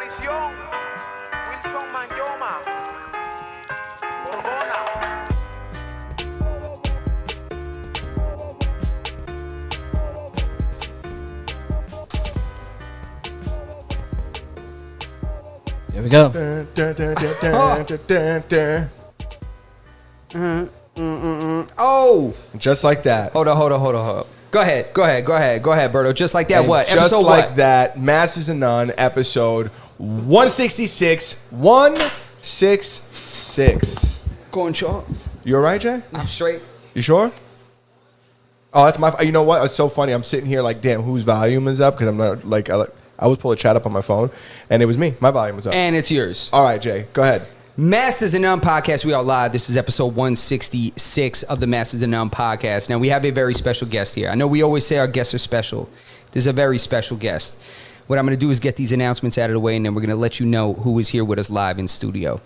Traición, Wilson Manyoma, Borbona. Here we go. Oh, Just like that. hold on. Go ahead, Berto. Just like that. And What? Just Episode like what? that. Masters and None, episode 166. 166. Going short. You all right, Jay? I'm straight. You sure? Oh, that's my. You know what? It's so funny. I'm sitting here like, damn, whose volume is up? Because I'm not like I was pulling chat up on my phone, and it was me. My volume was up. And it's yours. All right, Jay, go ahead. Masters and None podcast. We are live. This is episode 166 of the Masters and None podcast. Now, we have a very special guest here. I know we always say our guests are special. This is a very special guest. What I'm going to do is get these announcements out of the way, and then we're going to let you know who is here with us live in studio.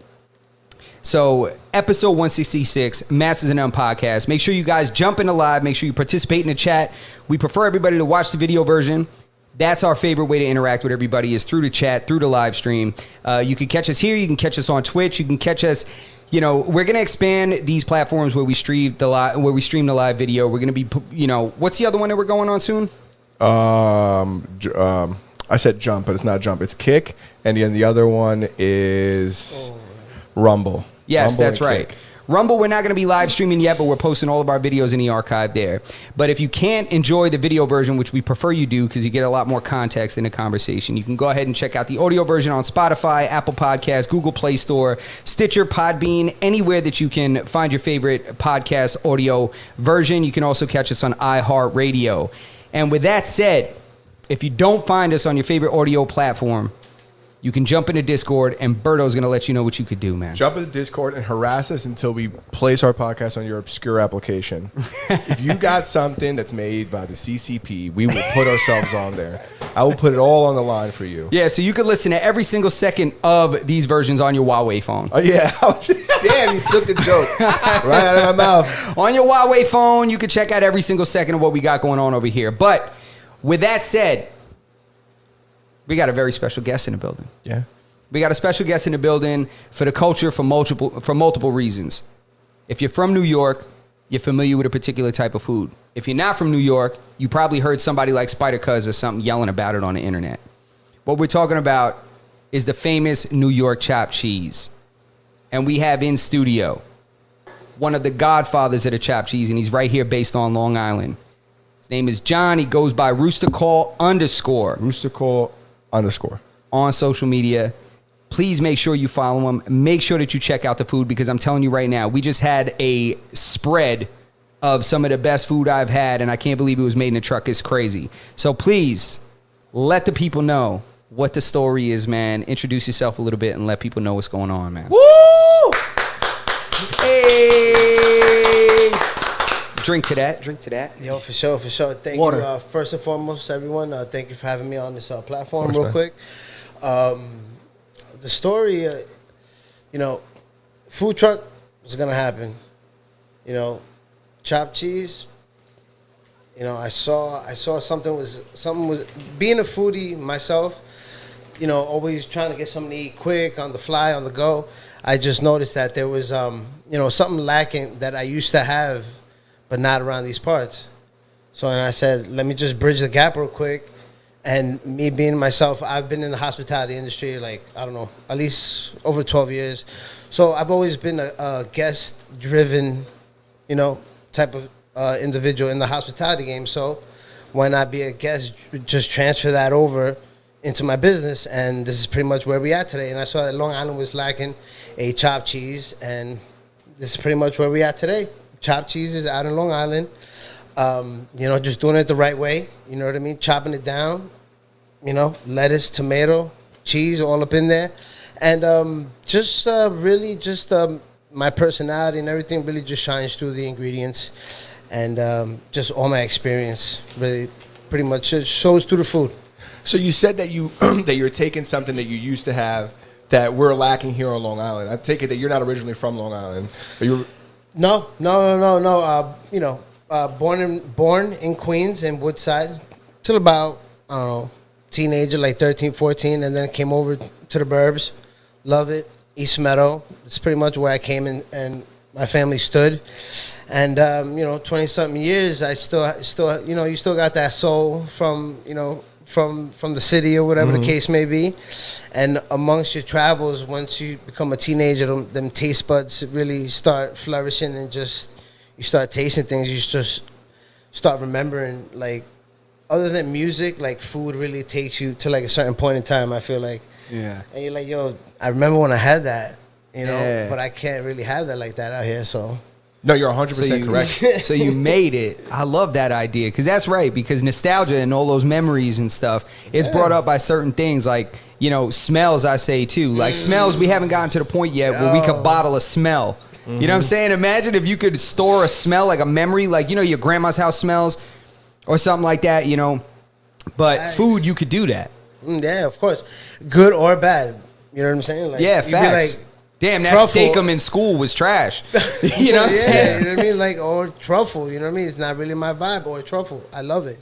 So, episode 166, Masters and None podcast. Make sure you guys jump into live. Make sure you participate in the chat. We prefer everybody to watch the video version. That's our favorite way to interact with everybody is through the chat, through the live stream. You can catch us here. You can catch us on Twitch. You can catch us. You know, we're going to expand these platforms where we stream the live video. We're going to be, what's the other one that we're going on soon? I said jump, but it's not jump. It's kick, and then the other one is Rumble. Yes, Rumble that's and right. Kick. Rumble, we're not going to be live streaming yet, but we're posting all of our videos in the archive there. But if you can't enjoy the video version, which we prefer you do because you get a lot more context in the conversation, you can go ahead and check out the audio version on Spotify, Apple Podcasts, Google Play Store, Stitcher, Podbean, anywhere that you can find your favorite podcast audio version. You can also catch us on iHeartRadio. And with that said, if you don't find us on your favorite audio platform, you can jump into Discord, and Berto's going to let you know what you could do, man. Jump into Discord and harass us until we place our podcast on your obscure application. If you got something that's made by the CCP, we will put ourselves on there. I will put it all on the line for you. Yeah, so you can listen to every single second of these versions on your Huawei phone. Oh, yeah. Damn, you took the joke right out of my mouth. On your Huawei phone, you can check out every single second of what we got going on over here. But with that said, we got a very special guest in the building. Yeah. We got a special guest in the building for the culture for multiple reasons. If you're from New York, you're familiar with a particular type of food. If you're not from New York, you probably heard somebody like Spider Cuz or something yelling about it on the internet. What we're talking about is the famous New York chopped cheese. And we have in studio one of the godfathers of the chopped cheese, and he's right here based on Long Island. His name is John. He goes by Rooster Call _ Rooster Call _ on social media. Please make sure you follow him. Make sure that you check out the food because I'm telling you right now, we just had a spread of some of the best food I've had, and I can't believe it was made in a truck. It's crazy. So please let the people know what the story is, man. Introduce yourself a little bit and let people know what's going on, man. Woo! Hey! Drink to that. Yo, for sure. Thank Water. you, first and foremost, everyone. Thank you for having me on this platform Of course, real man. quick. The story, food truck was going to happen. Chopped cheese. I saw something was being a foodie myself, always trying to get something to eat quick, on the fly, on the go. I just noticed that there was, something lacking that I used to have, but not around these parts. So and I said, let me just bridge the gap real quick. And me being myself, I've been in the hospitality industry, at least over 12 years. So I've always been a guest-driven, type of individual in the hospitality game. So why not be a guest, just transfer that over into my business? And this is pretty much where we at today. And I saw that Long Island was lacking a chopped cheese, and this is pretty much where we at today. Chopped cheese is out in Long Island. Just doing it the right way. You know what I mean? Chopping it down. Lettuce, tomato, cheese, all up in there. And my personality and everything really just shines through the ingredients. And just all my experience really pretty much shows through the food. So you said that you're taking something that you used to have that we're lacking here on Long Island. I take it that you're not originally from Long Island. Are you? No. Born in Queens in Woodside till about, teenager, like 13, 14, and then came over to the burbs. Love it. East Meadow. It's pretty much where I came in and my family stood. And, 20-something years, I still, you still got that soul from, from the city or whatever the case may be. And amongst your travels, once you become a teenager, them taste buds really start flourishing and just, you start tasting things. You just start remembering, like, other than music, like, food really takes you to, like, a certain point in time, I feel like. Yeah. And you're like, yo, I remember when I had that, Yeah. but I can't really have that like that out here, so. No, you're 100% correct. So you made it. I love that idea because that's right. Because nostalgia and all those memories and stuff, it's brought up by certain things like, smells, I say too. Like smells, we haven't gotten to the point yet where we could bottle a smell. You know what I'm saying? Imagine if you could store a smell, like a memory, like, your grandma's house smells or something like that, But Nice. food, you could do that. Yeah, of course. Good or bad. You know what I'm saying? Like, Yeah, you'd be facts. like, Damn, that truffle. steak in school was trash. You know what I'm yeah, saying? you know what I mean? Like, or truffle, you know what I mean? It's not really my vibe, or truffle. I love it.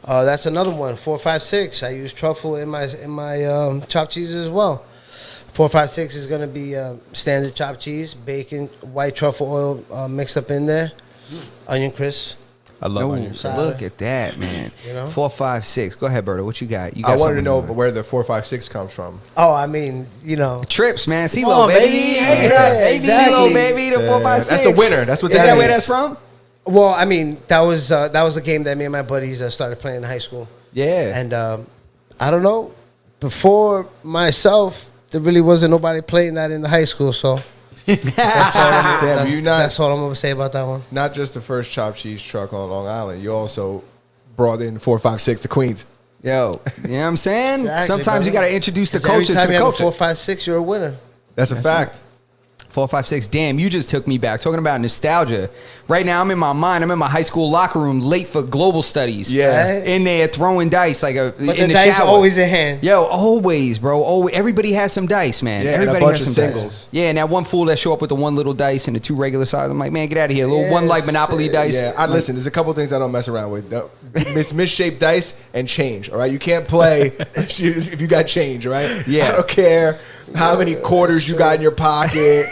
That's another one, 456. I use truffle in my chopped cheese as well. 456 is going to be standard chopped cheese, bacon, white truffle oil mixed up in there, onion crisps. I love Ooh, onion. sauce. look at that, man. 456. Go ahead, Berto. What you got? You got I wanted to something know over there. where the 456 comes from. Oh, I mean, Trips, man. Come CeeLo, on, baby. baby. Hey, Yeah, baby, exactly. CeeLo, baby. The 456. That's a winner. That's what Is that that where is. that's from? well, I mean, that was a game that me and my buddies started playing in high school. Yeah. And I don't know, before myself, there really wasn't nobody playing that in the high school, so that's all Damn, that's all I'm going to say about that one. not just the first chopped cheese truck on Long Island. You also brought in 456 to Queens. Yo, you know what I'm saying? Exactly, Sometimes you got brother. to introduce the 'Cause every culture time to the you have a culture. 456, you're a winner. That's a fact. 456. Damn, you just took me back. Talking about nostalgia. Right now, I'm in my mind. I'm in my high school locker room, late for global studies. Yeah. Right? In there throwing dice But in the the dice shower. are always in hand. Yo, always, bro. Always. Everybody has some dice, man. Yeah, and a Everybody bunch has of some dice. singles. Yeah, and that one fool that show up with the one little dice and the two regular size. I'm like, man, get out of here. Little one like Yes, Monopoly dice. Yeah, listen, there's a couple things I don't mess around with. Misshaped dice and change, all right? You can't play if you got change, all right? Yeah. I don't care how many quarters you got in your pocket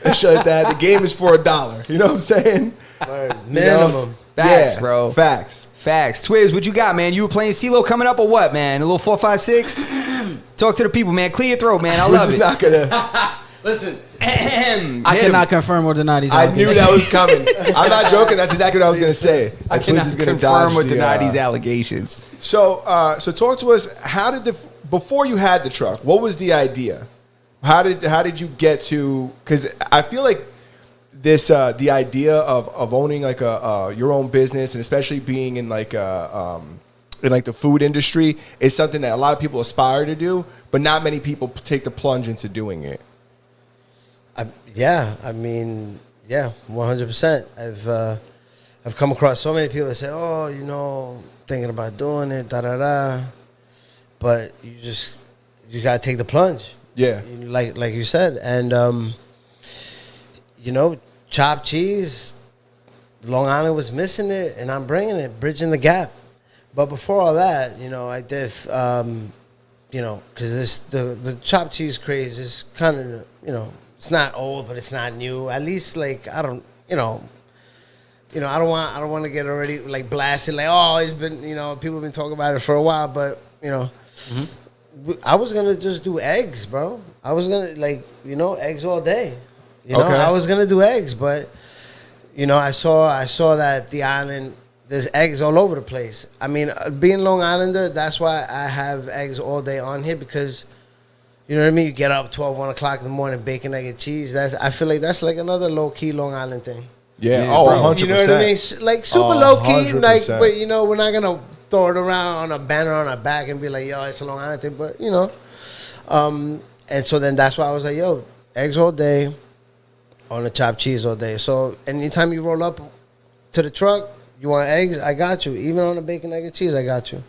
and shit like that. The game is for $1. You know what I'm saying? Word. You know? Minimum. Facts, Yeah, bro. Facts. Facts. Twiz, what you got, man? You were playing CeeLo coming up or what, man? A little 456? Talk to the people, man. Clear your throat, man. I Which love is it. not gonna. Listen, Ahem. I Hit 'em. cannot confirm or deny these I allegations. knew that was coming. I'm not joking. That's exactly what I was gonna say. I That Twiz cannot is gonna confirm dodge or the, deny these allegations. So talk to us. How did before you had the truck? What was the idea? How did you get to? Because I feel like this the idea of owning like your own business, and especially being in like in like the food industry, is something that a lot of people aspire to do, but not many people take the plunge into doing it. I mean, 100%. I've come across so many people that say, "Oh, thinking about doing it, da da da," but you gotta take the plunge. Yeah. Like you said, and chopped cheese. Long Island was missing it, and I'm bringing it, bridging the gap. But before all that, I did, because the chopped cheese craze is kind of, it's not old, but it's not new. At least, like, I don't want to get already like blasted. Like, oh, it's been, people have been talking about it for a while, but I was gonna just do eggs, bro. I was gonna eggs all day. Okay. I was gonna do eggs, but I saw that the island, there's eggs all over the place. I mean, being Long Islander, that's why I have eggs all day on here, because you know what I mean. You get up 12, 1 o'clock in the morning, bacon, egg, and cheese. I feel like that's like another low key Long Island thing. Yeah. Yeah, Oh, bro. 100%. You know what I mean? Like super low key, like, 100%. but we're not gonna throw it around on a banner on our back and be like, yo, it's a Long Island thing. But and so then that's why I was like, yo, eggs all day, on the chopped cheese all day. So anytime you roll up to the truck, you want eggs, I got you. Even on the bacon, egg, and cheese, I got you.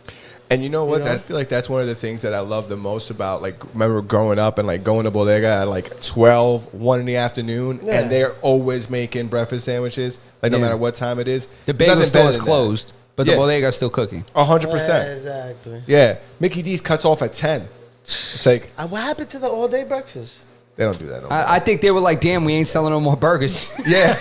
And you know what? You know? I feel like that's one of the things that I love the most about, like, remember growing up and, like, going to Bodega at, like, 12, 1 in the afternoon, Yeah. and they're always making breakfast sandwiches, like, no Yeah. matter what time it is. The bagel Nothing store better is than closed, but Yeah. the bodega's still cooking. that. 100%. Exactly. Yeah. Mickey D's cuts off at 10. It's like What happened to the all day breakfast? they don't do that no more. I think they were like, damn, we ain't selling no more burgers. Yeah.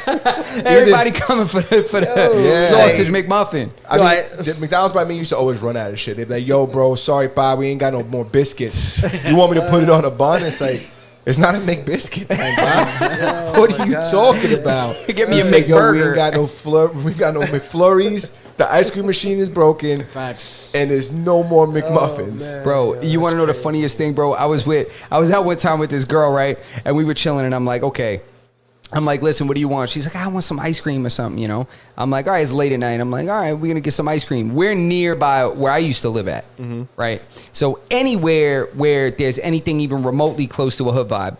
Everybody coming for the Yeah. sausage McMuffin. I Yo, mean, the McDonald's by me used to always run out of shit. They'd be like, yo, bro, sorry, Bob, we ain't got no more biscuits. You want me to put it on a bun? It's like, it's not a McBiscuit thing, Bob. What are you talking about? Give me a It's like, yo, we McBurger. ain't got no we got no McFlurries. The ice cream machine is broken. Facts. And there's no more McMuffins. Bro, you want to know the funniest thing, bro? I was out one time with this girl, right? And we were chilling, and I'm like, okay. I'm like, listen, what do you want? She's like, I want some ice cream or something, you know? I'm like, all right, it's late at night. I'm like, all right, we're going to get some ice cream. We're nearby where I used to live at, right? So anywhere where there's anything even remotely close to a hood vibe,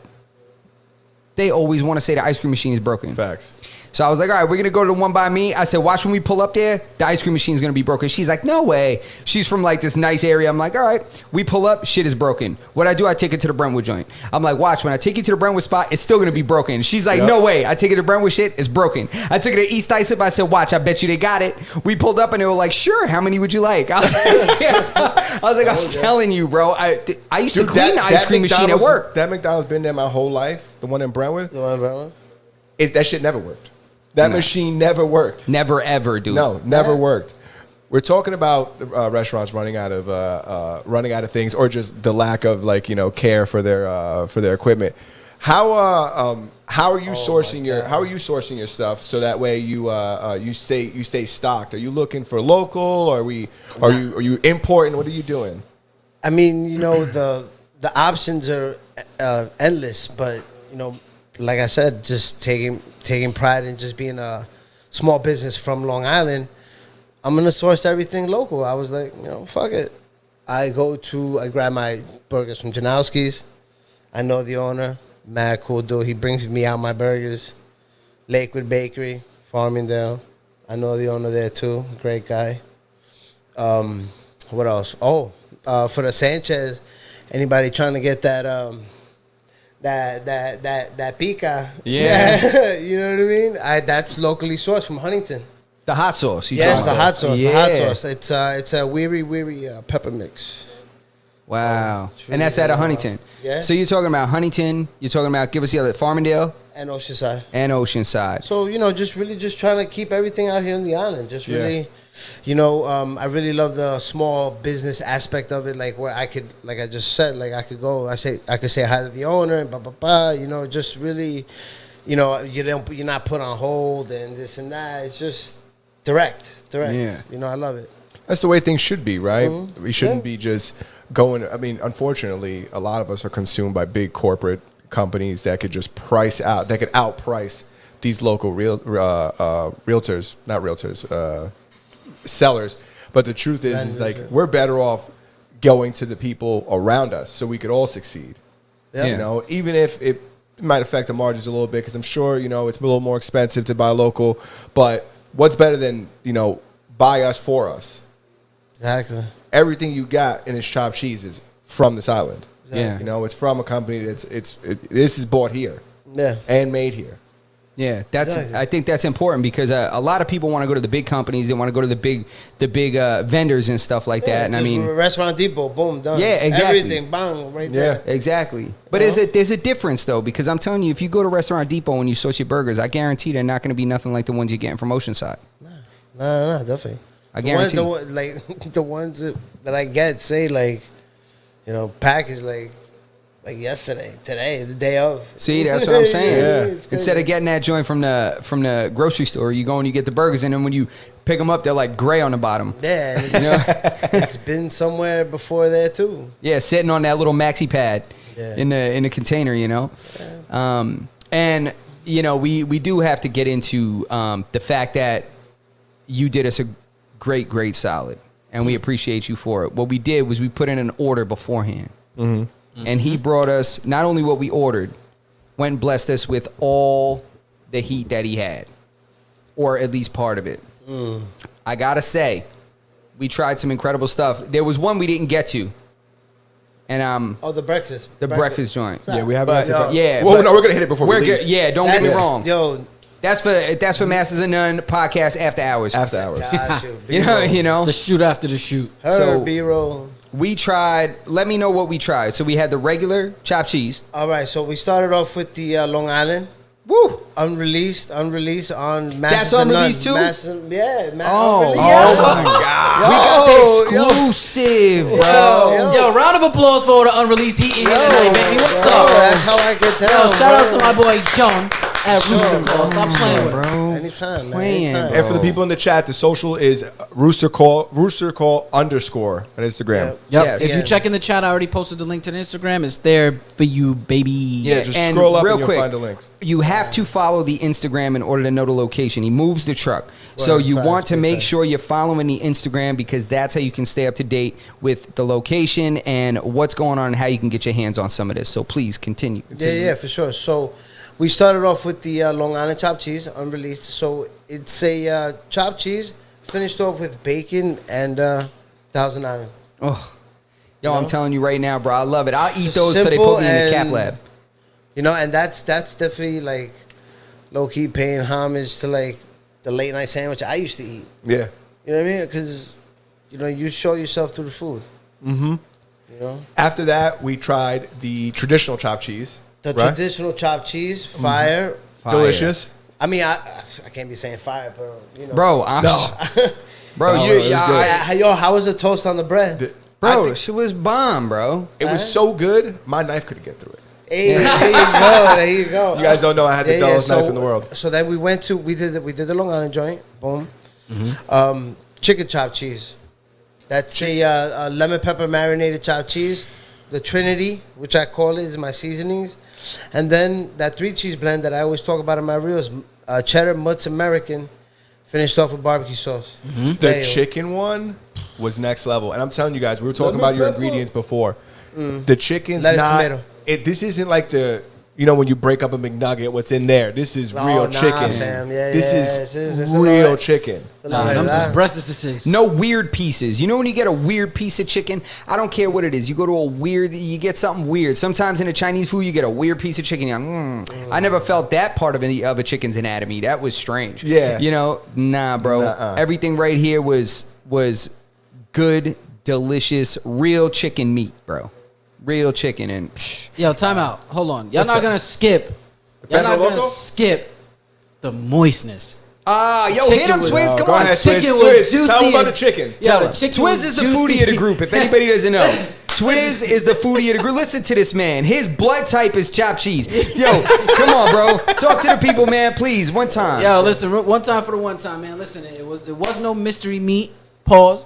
they always want to say the ice cream machine is broken. Facts. So I was like, all right, we're going to go to the one by me. I said, watch when we pull up there, the ice cream machine is going to be broken. She's like, no way. She's from like this nice area. I'm like, all right, we pull up, shit is broken. What I do, I take it to the Brentwood joint. I'm like, watch, when I take you to the Brentwood spot, it's still going to be broken. She's like, no way. I take it to Brentwood, shit, it's broken. I took it to East Islip. I said, watch, I bet you they got it. We pulled up and they were like, sure, how many would you like? I was like, I'm telling you, bro. I used to clean the ice cream machine at work. That McDonald's been there my whole life. The one in Brentwood. The one, bro? That shit never worked. That machine never worked. Never, ever, dude. No, never worked. We're talking about restaurants running out of things, or just the lack of care for their equipment. How are you sourcing your stuff so that way you stay stocked? Are you looking for local? Or are you importing? What are you doing? I mean, the options are endless, but like I said, just taking pride in just being a small business from Long Island. I'm gonna source everything local. I was like, fuck it. I grab my burgers from Janowski's. I know the owner, mad cool dude. He brings me out my burgers. Lakewood Bakery, Farmingdale. I know the owner there too. Great guy. What else? Oh, for the Sanchez, anybody trying to get that that pica. Yeah. You know what I mean? That's locally sourced from Huntington. The hot sauce. Yes, the hot sauce. Yeah. The hot sauce. It's a weary pepper mix. Wow. It's And that's out of Huntington. Yeah. So you're talking about Huntington. You're talking about, give us the other, Farmingdale And Oceanside. and Oceanside. So, just trying to keep everything out here in the island. Just really, I really love the small business aspect of it. Like where I could, like I just said, like I could go, I could say hi to the owner and just really, you're not put on hold and this and that. It's just direct. Yeah. I love it. That's the way things should be, right? Mm-hmm. We shouldn't be just going. I mean, unfortunately, a lot of us are consumed by big corporate companies that could just outprice these local sellers. But the truth is like we're better off going to the people around us so we could all succeed. Yeah. Even if it might affect the margins a little bit, because I'm sure it's a little more expensive to buy local. But what's better than buy us for us? Exactly. Everything you got in this chopped cheese is from this island. Yeah. It's from a company this is bought here. Yeah. And made here. Yeah, Exactly. I think that's important because a lot of people want to go to the big companies. They want to go to the big vendors and stuff like that. And I mean, Restaurant Depot, boom, done. Yeah, exactly. Everything, bang, right Yeah. there. exactly. But there's a difference though, because I'm telling you, if you go to Restaurant Depot and you source your burgers, I guarantee they're not going to be nothing like the ones you're getting from Oceanside. No, definitely. I guarantee. The ones that I get say package like yesterday, today, the day of. See, that's what I'm saying. Yeah. It's crazy. Instead of getting that joint from the grocery store, you go and you get the burgers, and then when you pick them up, they're like gray on the bottom. Yeah, and it's been somewhere before there too. Yeah, sitting on that little maxi pad Yeah. in the container, And we do have to get into the fact that you did us a great solid, and we appreciate you for it. What we did was we put in an order beforehand, and he brought us not only what we ordered, went and blessed us with all the heat that he had, or at least part of it. I gotta say, we tried some incredible stuff. There was one we didn't get to, and Oh, the breakfast. the breakfast joint. Yeah, we haven't. But, got to- yeah, Well, but no, we're gonna hit it before we we're leave. good. Yeah, don't get me wrong. Yo, That's for Masters of None podcast after hours. After hours. got you. You know. The shoot after the shoot. Her So- B-roll. we tried. Let me know what we tried. So we had the regular chopped cheese. All right, so we started off with the Long Island. Woo! Unreleased on That's Masters and unreleased too? Oh, my God. We got the exclusive, bro. Yo, round of applause for the unreleased heat in here tonight, baby. What's up? That's how I get down. Yo, shout out to my boy John at Rooster Call. Stop playing with him. Bro. Anytime, man. Playing, Anytime. bro. And for the people in the chat, the social is Rooster Call _ on Instagram. Yep. Yes. If you check in the chat, I already posted the link to the Instagram. It's there for you, baby. Yeah, Just and scroll up real and you'll quick, find the links. You have to follow the Instagram in order to know the location. He moves the truck. So you Facts, want to big make facts. sure you're following the Instagram because that's how you can stay up to date with the location and what's going on and how you can get your hands on some of this. So please continue. Yeah, for sure. So we started off with the Long Island chopped cheese, unreleased. So it's a chopped cheese finished off with bacon and Thousand Island. Oh, yo, You I'm know? telling you right now, bro. I love it. I'll eat Just those so they simple put me in the calf and- lab. You know, and that's definitely like low key paying homage to like the late night sandwich I used to eat. Yeah. You know what I mean? Because you show yourself through the food. Mm-hmm. You know, After that, we tried the traditional chopped cheese. the right? traditional chopped cheese, fire. Fire. Delicious. I mean, I can't be saying fire, but you know, Bro, I'm bro, No, you, it was yeah, good. Yo, how was the toast on the bread? bro, she was bomb, bro. It was so good, my knife couldn't get through it. Hey, there you go. There you go. You guys don't know I had the dullest knife in the world. So then we went to we did the Long Island joint. Boom. Mm-hmm. Chicken chopped cheese. That's a lemon pepper marinated chopped cheese. The Trinity, which I call it, is my seasonings, and then that 3-cheese blend that I always talk about in my reels, cheddar, mutts, American, finished off with barbecue sauce. The Mayo. chicken one was next level. And I'm telling you guys, we were talking about your ingredients before. The chicken's Lettuce, not. tomato. This isn't like the. When you break up a McNugget, what's in there? This is Oh, real nah, chicken. fam. Yeah, this yeah, is it's real all- chicken. Nah, them just breasts. No weird pieces. You know when you get a weird piece of chicken? I don't care what it is. You go to you get something weird. Sometimes in a Chinese food, you get a weird piece of chicken. You're like, I never felt that part of a chicken's anatomy. That was strange. Yeah. Nah, bro. Nuh-uh. Everything right here was good, delicious, real chicken meat, bro. Real chicken and Yo, time out. Hold on. Y'all What's not up? gonna skip. Y'all Perro not gonna Loco? skip the moistness. yo, Chicken hit him, was- Twiz. Come Go on. ahead, Chicken Twiz. was Twiz, juicy. tell them about and- the chicken. Yo, Tell the them. chicken Twiz was is the juicy. foodie of the group. If anybody doesn't know, Twiz is the foodie of the group. Listen to this man. His blood type is chopped cheese. Yo, come on, bro. Talk to the people, man. Please, one time. Yo, listen, one time for the one time, man. Listen, it was no mystery meat. Pause.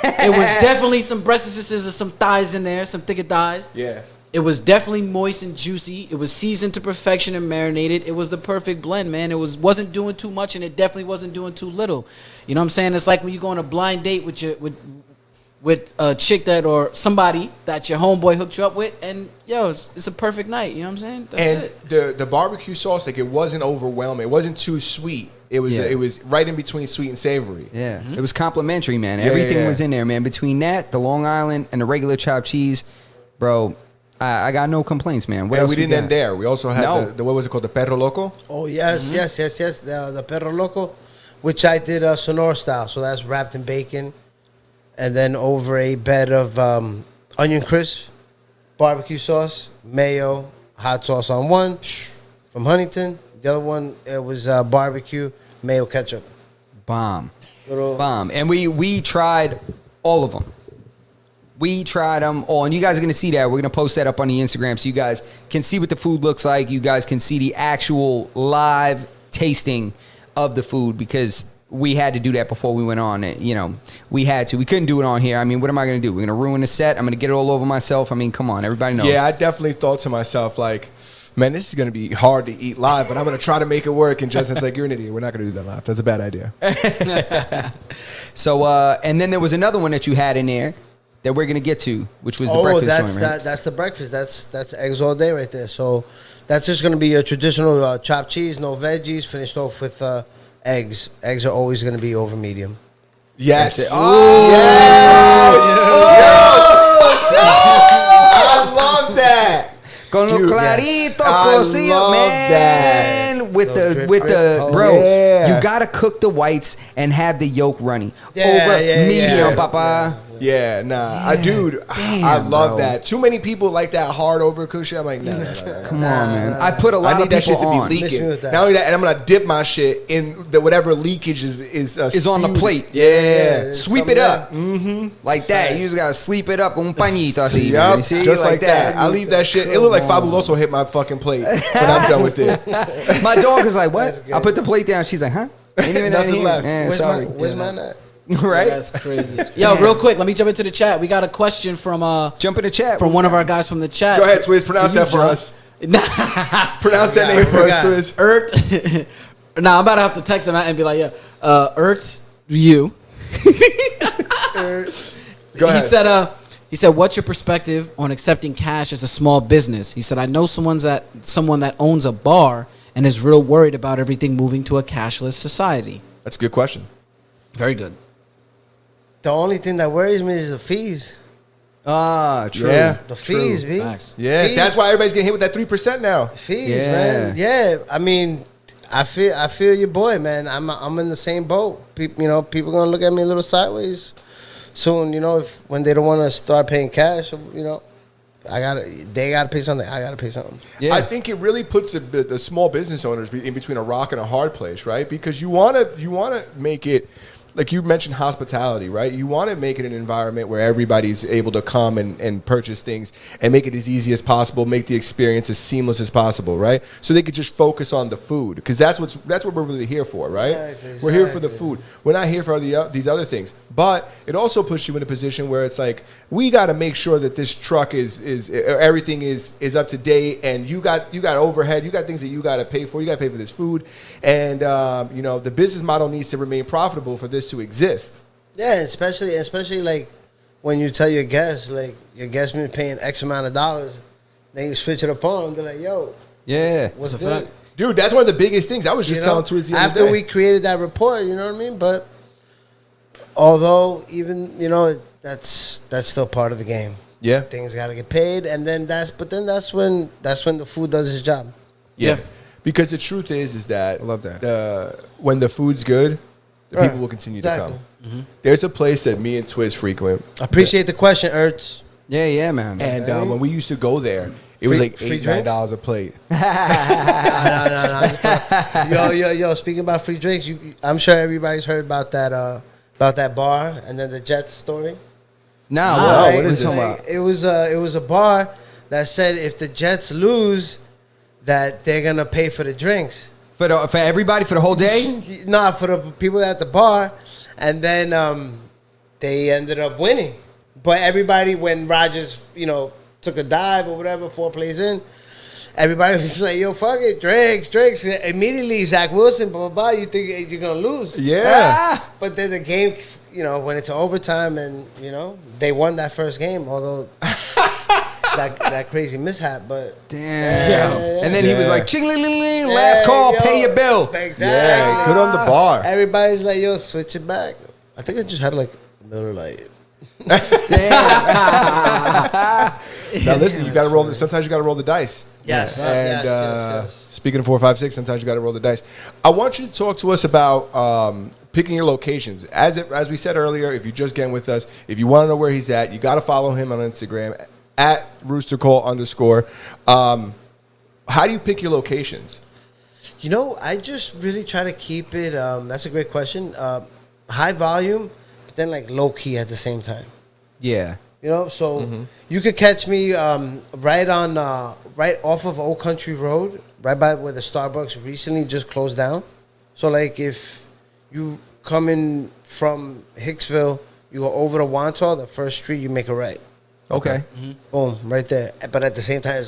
It was definitely some breasts and some thighs in there, some thicker thighs. Yeah. It was definitely moist and juicy. It was seasoned to perfection and marinated. It was the perfect blend, man. It wasn't doing too much, and it definitely wasn't doing too little. You know what I'm saying? It's like when you go on a blind date with a chick or somebody that your homeboy hooked you up with, and yo, it's a perfect night. You know what I'm saying? That's And it. the barbecue sauce, like it wasn't overwhelming. It wasn't too sweet. It was Yeah. it was right in between sweet and savory. Yeah, it was complimentary, man. Yeah, Everything yeah. was in there, man. Between that, the Long Island, and the regular chopped cheese, bro, I got no complaints, man. What And else we didn't got? end there. We also had No. the what was it called? The Perro Loco? Oh yes, yes. The Perro Loco, which I did Sonora style. So that's wrapped in bacon, and then over a bed of onion crisp, barbecue sauce, mayo, hot sauce on one from Huntington. The other one it was barbecue, mayo, ketchup. Bomb. Little Bomb. And we tried all of them. We tried them all. And you guys are going to see that. We're going to post that up on the Instagram so you guys can see what the food looks like. You guys can see the actual live tasting of the food because we had to do that before we went on. We had to. We couldn't do it on here. I mean, what am I going to do? We're going to ruin the set. I'm going to get it all over myself. I mean, come on. Everybody knows. Yeah, I definitely thought to myself, like, man, this is going to be hard to eat live, but I'm going to try to make it work. And Justin's like, you're an idiot. We're not going to do that live. That's a bad idea. So, and then there was another one that you had in there that we're going to get to, which was the breakfast joint, right? that's the breakfast. That's eggs all day right there. So that's just gonna be a traditional chopped cheese, no veggies, finished off with eggs. Eggs are always gonna be over medium. Yes. I love that. Con lo Dude, clarito, I cocido, love man. With Little the drip, with drip. the Oh, bro, yeah. you gotta cook the whites and have the yolk runny Yeah, over yeah, medium, yeah. papa. Yeah, nah, dude, I love that. Too many people like that hard overcooked shit. I'm like, nah. Come on, man. I put a I lot need of that people shit to on. be Miss me leaking. with that. Not only that, and I'm gonna dip my shit in the whatever leakage is on the spewed. plate. Yeah. Sweep Something it up. there. Like that. You just gotta sleep it up un pañito así. Yup, You see? just like that. I leave that shit. It look like Fabuloso hit my fucking plate when I'm done with it. My dog is like, That's what? good. I put the plate down. She's like, huh? Ain't even Nothing here. left. Man, Where's sorry. Where's mine at? Right? That's crazy. Yo, real quick, let me jump into the chat. We got a question from Jump in the chat. one of our guys from the chat. Go ahead, Twiz. Pronounce you, that for John. us. Pronounce that name for us, Twiz. Ert. Nah, I'm about to have to text him out and be like, yeah, Ert, you. Go ahead. He said, what's your perspective on accepting cash as a small business? He said, I know someone that owns a bar and is real worried about everything moving to a cashless society. That's a good question. Very good. The only thing that worries me is the fees. Ah, true. Yeah. The fees, B. Facts. Yeah, Fees. that's why everybody's getting hit with that 3% now. Fees, Yeah. man. Yeah, I mean, I feel your boy, man. I'm in the same boat. People gonna look at me a little sideways soon. When they don't want to start paying cash, they gotta pay something. I gotta pay something. Yeah. I think it really puts the small business owners in between a rock and a hard place, right? Because you want to make it, like you mentioned, hospitality, right? You want to make it an environment where everybody's able to come and purchase things and make it as easy as possible, make the experience as seamless as possible, right? So they could just focus on the food, because that's what we're really here for, right? Exactly, We're here for the exactly. food. We're not here for these other things. But it also puts you in a position where it's like, we got to make sure that this truck is everything is up to date, and you got overhead, you got things that you got to pay for. You got to pay for this food, and the business model needs to remain profitable for this to exist. Yeah, especially like when you tell your guests, like your guest been paying X amount of dollars, then you switch it up on them. They're like, "Yo, Yeah. what's That's a good?" fact. Dude, that's one of the biggest things. I was just telling Twiz the other after day. we created that report, you know what I mean? But although even that's still part of the game. Yeah. Things got to get paid, and then that's when the food does its job. Yeah. Yeah. Because the truth is that I love that. When the food's good, the Right. people will continue Exactly. to come. There's a place that me and Twiz frequent, Appreciate the question, Ertz. Yeah, man. and when we used to go there, it was Free- like free $8-9 a plate. No. Yo. Speaking about free drinks, I'm sure everybody's heard about that bar and then the Jets story. Nah, Right? what is is this? about? It was a bar that said if the Jets lose, that they're gonna pay for the drinks. For everybody for the whole day? Nah, for the people at the bar, and then they ended up winning. But everybody, when Rodgers, took a dive or whatever, 4 plays in, everybody was just like, "Yo, fuck it, drinks." Immediately, Zach Wilson, blah blah blah. You think you're gonna lose? Yeah. But then the game, went into overtime, and they won that first game. Although that crazy mishap, but Damn. Yeah. And then he was Yeah. like, ching-ling-ling-ling, last call, yo, pay your bill. Exactly. Yeah, good on the bar. Everybody's like, "Yo, switch it back." I think I just had like a Miller Lite. Now listen, you got to roll. Sometimes you got to roll the dice. Yes. And Yes. speaking of 4, 5, 6, sometimes you got to roll the dice. I want you to talk to us about picking your locations. As we said earlier, if you're just getting with us, if you want to know where he's at, you got to follow him on Instagram at @roostercall_. How do you pick your locations? I just really try to keep it. That's a great question. High volume, but then like low key at the same time. Yeah. So you could catch me right off of Old Country Road, right by where the Starbucks recently just closed down. So like if you coming from Hicksville, you go over to Wantagh, the first street, you make a right. Okay. Boom, right there. But at the same time,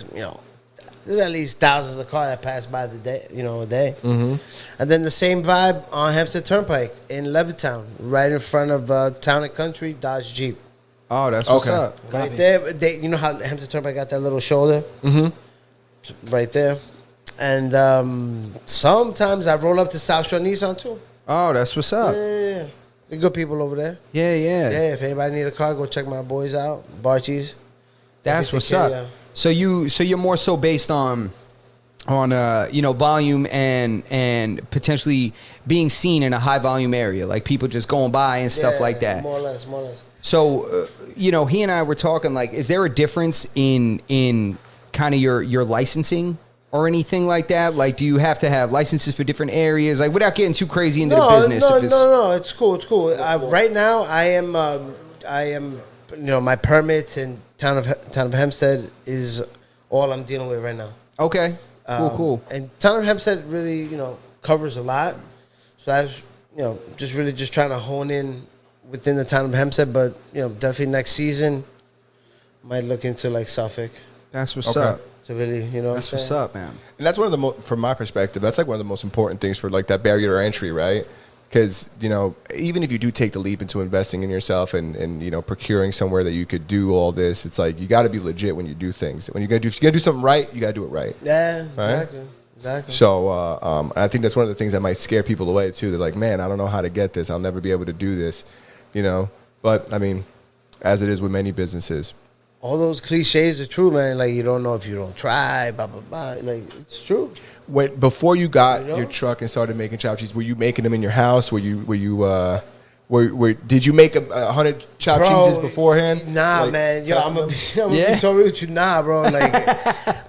there's at least thousands of cars that pass by a day. And then the same vibe on Hempstead Turnpike in Levittown, right in front of Town and Country Dodge Jeep. Oh, that's what's Okay. up. Right Copy. there, you know how Hempstead Turnpike got that little shoulder? Right there. And sometimes I roll up to South Shore Nissan too. Oh, that's what's up. Yeah. They're good people over there. Yeah, yeah. Yeah, if anybody need a car, go check my boys out. Barchies. That's Take what's care, up. yeah. So you're more so based on volume and potentially being seen in a high volume area, like people just going by and stuff Yeah, like that. More or less. So, he and I were talking, like, is there a difference in kind of your licensing or anything like that? Like, do you have to have licenses for different areas? Like, without getting too crazy into the business. No, it's cool. It's cool. Right now, I am, my permits in town of Hempstead is all I'm dealing with right now. Okay. Cool. And town of Hempstead really, covers a lot. So I was, just trying to hone in within the town of Hempstead, but definitely next season might look into like Suffolk. That's what's up. To really, That's what's up, man. And that's one of the from my perspective, that's like one of the most important things for like that barrier to entry, right? Because even if you do take the leap into investing in yourself and procuring somewhere that you could do all this, it's like you got to be legit when you do things. When if you gotta do something right, you gotta do it right. Yeah, right? Exactly. So I think that's one of the things that might scare people away too. They're like, man, I don't know how to get this. I'll never be able to do this, But I mean, as it is with many businesses. All those cliches are true, man. Like, you don't know if you don't try, blah, blah, blah. Like, it's true. Before you got your truck and started making chopped cheese, were you making them in your house? Did you make 100 chopped cheeses beforehand? Nah, like, man. Yo, I'm gonna be so real with you. Nah, bro. Like,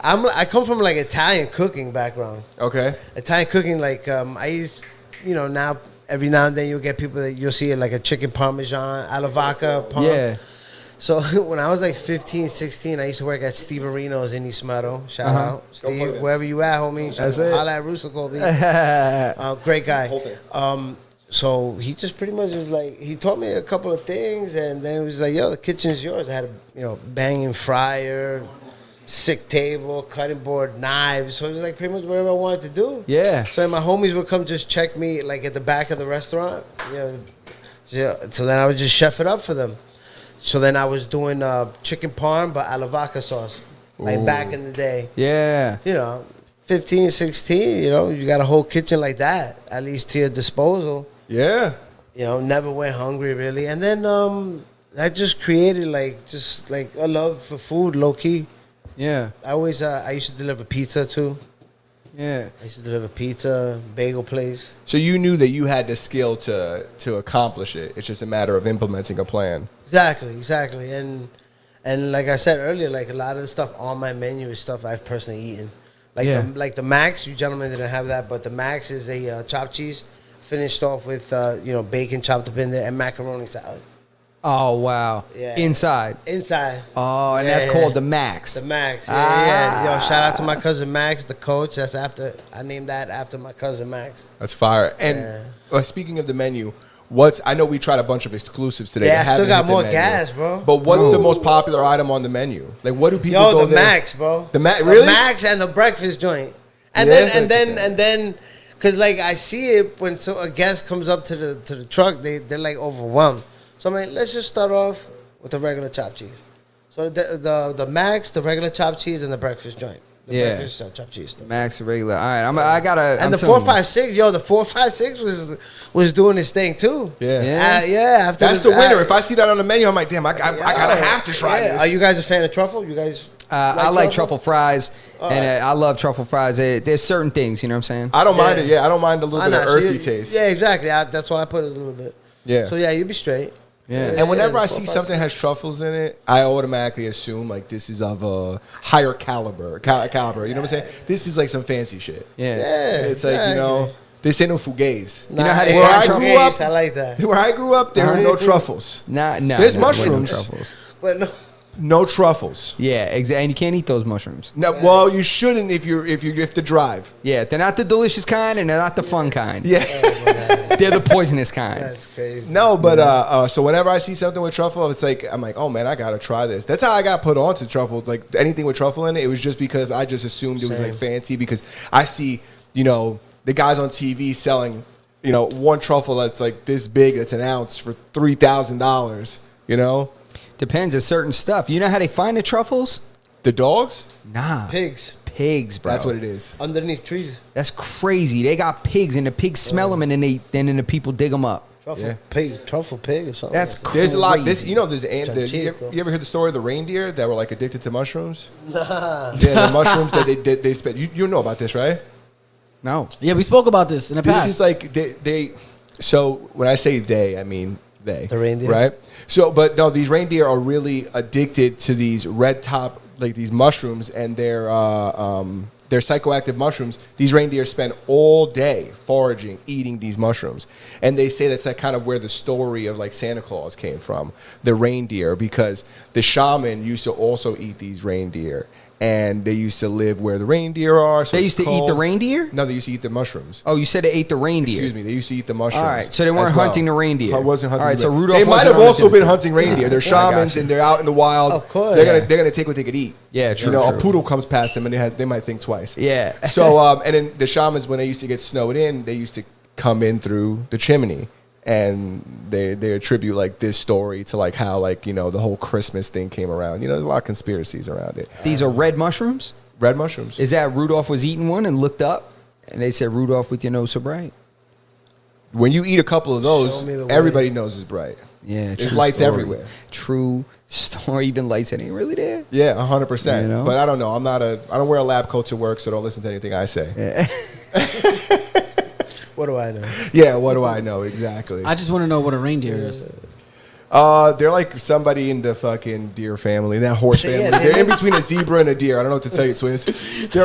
I come from like Italian cooking background. Okay. Italian cooking, like, I used, now every now and then you'll get people that you'll see it like a chicken parmesan, alla vodka, parm. Yeah. So when I was like 15, 16, I used to work at Steve Areno's in East Meadow. Shout out, Steve, wherever you at, homie. That's it. Holla at Russo Colby. Great guy. So he just pretty much was like, he taught me a couple of things, and then he was like, yo, the kitchen's yours. I had a banging fryer, sick table, cutting board, knives. So it was like pretty much whatever I wanted to do. Yeah. So my homies would come just check me like at the back of the restaurant. So then I would just chef it up for them. So then I was doing chicken parm, but alla vodka sauce, like back in the day. Yeah. 15, 16, you got a whole kitchen like that, at least to your disposal. Yeah. Never went hungry, really. And then that just created, just a love for food, low-key. Yeah. I used to deliver pizza, too. Yeah. I used to deliver pizza, bagel place. So you knew that you had the skill to accomplish it. It's just a matter of implementing a plan. Exactly. And like I said earlier, like a lot of the stuff on my menu is stuff I've personally eaten. Like the Max, you gentlemen didn't have that, but the Max is a chopped cheese finished off with bacon chopped up in there and macaroni salad. Oh, wow. Yeah. Inside. Oh, and that's called the Max. The Max. Yeah. Yo, shout out to my cousin Max, the coach. I named that after my cousin Max. That's fire. And speaking of the menu, I know we tried a bunch of exclusives today. Yeah, I still got more gas, bro. But what's the most popular item on the menu? Like, what do people go there? The Max, bro. The Max, really? The Max and the breakfast joint. And then, because like I see it when a guest comes up to the truck, they're like overwhelmed. So I'm like, let's just start off with the regular chopped cheese. So the Max, the regular chopped cheese, and the breakfast joint. The breakfast chopped cheese. The Max, the regular. All right, I gotta. And the 456, the 456 was doing his thing too. Yeah. That's the winner. If I see that on the menu, I'm like, damn, I gotta have to try this. Are you guys a fan of truffle? You guys? I like truffle fries, and I love truffle fries. There's certain things, you know what I'm saying? I don't mind it. Yeah, I don't mind a little bit of earthy taste. Yeah, exactly. That's why I put it a little bit. Yeah. So you'd be straight. Yeah. And whenever I see something has truffles in it, I automatically assume like this is of a higher caliber. You know what I'm saying? This is like some fancy shit. Yeah. It's like, this ain't no fugazi. You know how they where I find grew up, I like that. Where I grew up, there are no truffles. No. There's mushrooms. Truffles. But no. No truffles. Yeah, exactly. And you can't eat those mushrooms. No, well, you shouldn't if you have to drive. Yeah, they're not the delicious kind, and they're not the fun kind. Yeah. They're the poisonous kind. That's crazy. No, but so whenever I see something with truffle, it's like I'm like, oh man, I gotta try this. That's how I got put on to truffle. Like anything with truffle in it, it was just because I just assumed it was like fancy because I see, the guys on TV selling, one truffle that's like this big, that's an ounce for $3,000. Depends on certain stuff. You know how they find the truffles? The dogs? Nah. Pigs. Pigs, bro. That's what it is. Underneath trees. That's crazy. They got pigs, and the pigs smell them, and then the people dig them up. Truffle pig or something. That's crazy. There's a lot. There's you ever heard the story of the reindeer that were like addicted to mushrooms? Nah. Yeah, the mushrooms that they spent. You know about this, right? No. Yeah, we spoke about this in the This past. is like they. So when I say they, I mean they. The reindeer? Right? So, but no, these reindeer are really addicted to these red top, like these mushrooms, and they're psychoactive mushrooms. These reindeer spend all day foraging, eating these mushrooms. And they say that's like kind of where the story of like Santa Claus came from, the reindeer, because the shaman used to also eat these reindeer. And they used to live where the reindeer are. So They it's used to eat the cold. reindeer? No, they used to eat the mushrooms. Oh, you said they ate the reindeer. Excuse me, they used to eat the mushrooms. All right, so they weren't as well. hunting the reindeer. I wasn't hunting. All right, the so reindeer. Rudolph They might wasn't have on also the- been hunting reindeer. They're I got shamans you. and they're out in the wild. Of course. they're Yeah. gonna take what they could eat. Yeah, true, a true. poodle comes past them and they might think twice. Yeah. So and then the shamans, when they used to get snowed in, they used to come in through the chimney. And they attribute like this story to like how like the whole Christmas thing came around. There's a lot of conspiracies around it. These are red mushrooms? Red mushrooms. Is that Rudolph was eating one and looked up and they said, Rudolph with your nose so bright? When you eat a couple of those, Show me the way. everybody knows it's bright. Yeah, There's true lights story. everywhere. True story. Even lights that ain't really there. Yeah, 100%. You know? But I don't know. I don't wear a lab coat to work, so don't listen to anything I say. What do I know? Yeah, what do I know exactly? I just want to know what a reindeer is. They're like somebody in the fucking deer family, that horse family. Yeah, They're in between a zebra and a deer. I don't know what to tell you, Twins. They're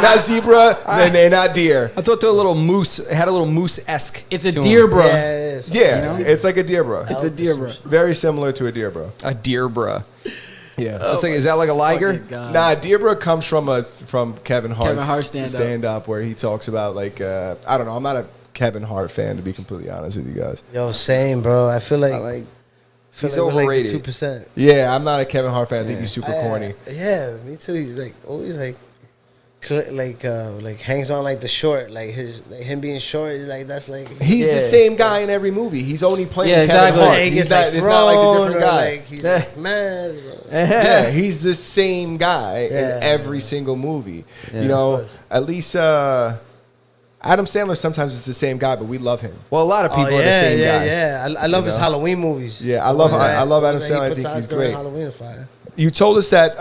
not zebra and they're not deer. I thought they were a little moose. It had a little moose-esque. It's a to deer, them. bro. Yeah, it is. Yeah, it's like a deer, bro. It's a deer, bro. Very similar to a deer, bro. A deer, bruh. Yeah. That's like, is that like a liger? Fucking God. Nah, Dearbra comes from Kevin Hart's Kevin Hart stand-up. stand-up where he talks about like I don't know. I'm not a Kevin Hart fan, to be completely honest with you guys. Yo, same, bro. I feel like, I like. feel he's like we're overrated. Like 2%. Yeah, I'm not a Kevin Hart fan. I think he's super corny. Yeah, me too. He's like always like hangs on like the short, like him being short is like that's like He's the Yeah. same guy in every movie. He's only playing Yeah, Kevin exactly. Hart. he He's gets not, like it's not like a thrown different or, guy. Like, he's like mad. Yeah, he's the same guy Yeah. in every single movie. Yeah, you know, of course. at least Adam Sandler sometimes is the same guy, but we love him. Well, a lot of people Oh, are the same yeah, guy. yeah. I love his know? Halloween movies. Yeah, I love Adam That Sandler. I puts think out he's during great. Halloween fire. You told us that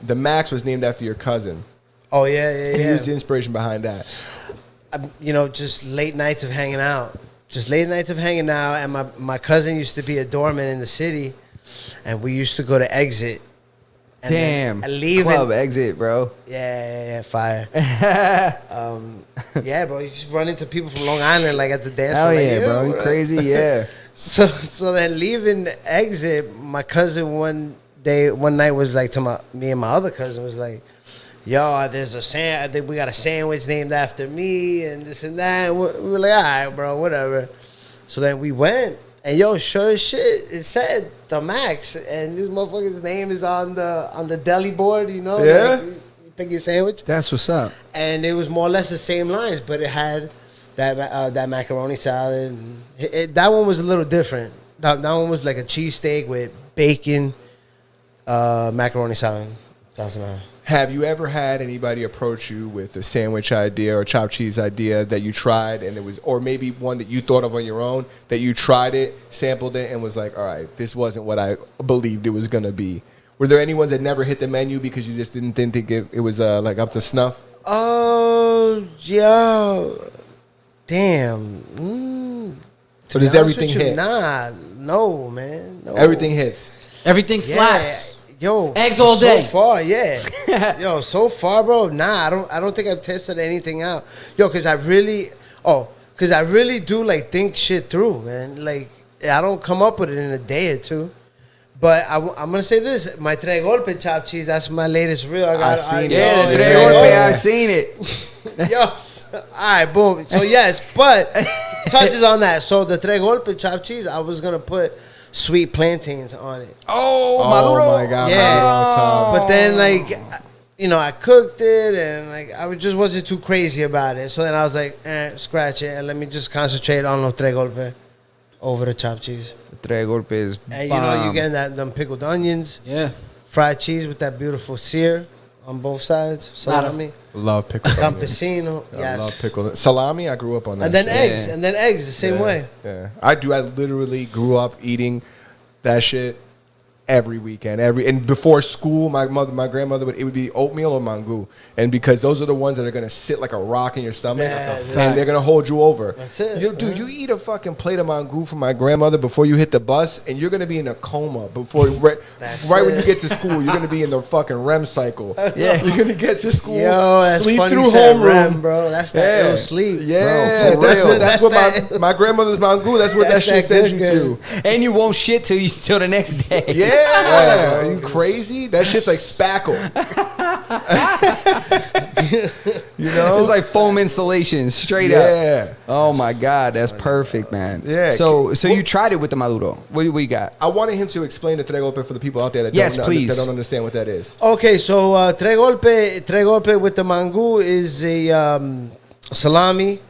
the Max was named after your cousin. Oh yeah. He was the inspiration behind that. Just late nights of hanging out. Just late nights of hanging out. And my cousin used to be a doorman in the city, and we used to go to Exit. And Damn. then leaving, Club exit, bro. Yeah, fire. Yeah, bro, you just run into people from Long Island like at the dance. Hell floor, like, yeah, "Yo, bro. what You up?" crazy? Yeah. So then leaving Exit, my cousin one night was like to me and my other cousin was like, yo, there's I think we got a sandwich named after me and this and that. We were like, all right, bro, whatever. So then we went, and yo, sure as shit, it said the Max, and this motherfucker's name is on the deli board, you know? Yeah? Like, you pick your sandwich. That's what's up. And it was more or less the same lines, but it had that macaroni salad. And that one was a little different. That one was like a cheesesteak with bacon, macaroni salad. That's not. Have you ever had anybody approach you with a sandwich idea or chopped cheese idea that you tried and it was, or maybe one that you thought of on your own, that you tried it, sampled it, and was like, all right, this wasn't what I believed it was going to be? Were there any ones that never hit the menu because you just didn't think it was like up to snuff? Oh, yo. Damn. So does everything hit? Nah, no, man. No. Everything hits. Everything slaps. Yo, Eggs all so day. far, yeah. Yo, so far, bro. Nah, I don't think I've tested anything out. Yo, cause I really do like think shit through, man. Like I don't come up with it in a day or two. But I'm gonna say this: my Tres Golpe chopped cheese. That's my latest reel. I seen it. Yeah, the Yeah. Tres Golpe, I seen it. Yo, all right, boom. So yes, but touches on that. So the Tres Golpe chopped cheese, I was gonna put sweet plantains on it. Oh, Maduro. my God. Yeah. Maduro But then, like, I cooked it and, like, just wasn't too crazy about it. So then I was like, scratch it and let me just concentrate on los Tres Golpe over the chopped cheese. The Tres Golpe is And, bomb. you getting them pickled onions, Yeah. fried cheese with that beautiful sear on both sides, salami, Love pickled onions. campesino, I yes. love pickled salami. I grew up on that. And then shit. eggs, the same Yeah, way. Yeah, I do. I literally grew up eating that shit every weekend. And before school, my grandmother it would be oatmeal or mango, and because those are the ones that are gonna sit like a rock in your stomach, and they're gonna hold you over. That's it. Dude, you eat a fucking plate of mango from my grandmother before you hit the bus, and you're gonna be in a coma before right when you get to school. You're gonna be in the fucking REM cycle. Yeah. You're gonna get to school, Yo, that's sleep funny through you said homeroom, REM, bro. That's that ill sleep. Yeah, bro, for real. that's what my grandmother's mango. That's what That's that shit that sends you good. to. And you won't shit till the next day. Yeah, are you crazy? That shit's like spackle. You know, It's like foam insulation, straight Yeah. up. Oh my God, that's perfect, man. Yeah. So you tried it with the Maduro. What you got? I wanted him to explain the tres golpe for the people out there that Yes, don't, please. that don't understand what that is. Okay, so tres golpe with the mango is a salami,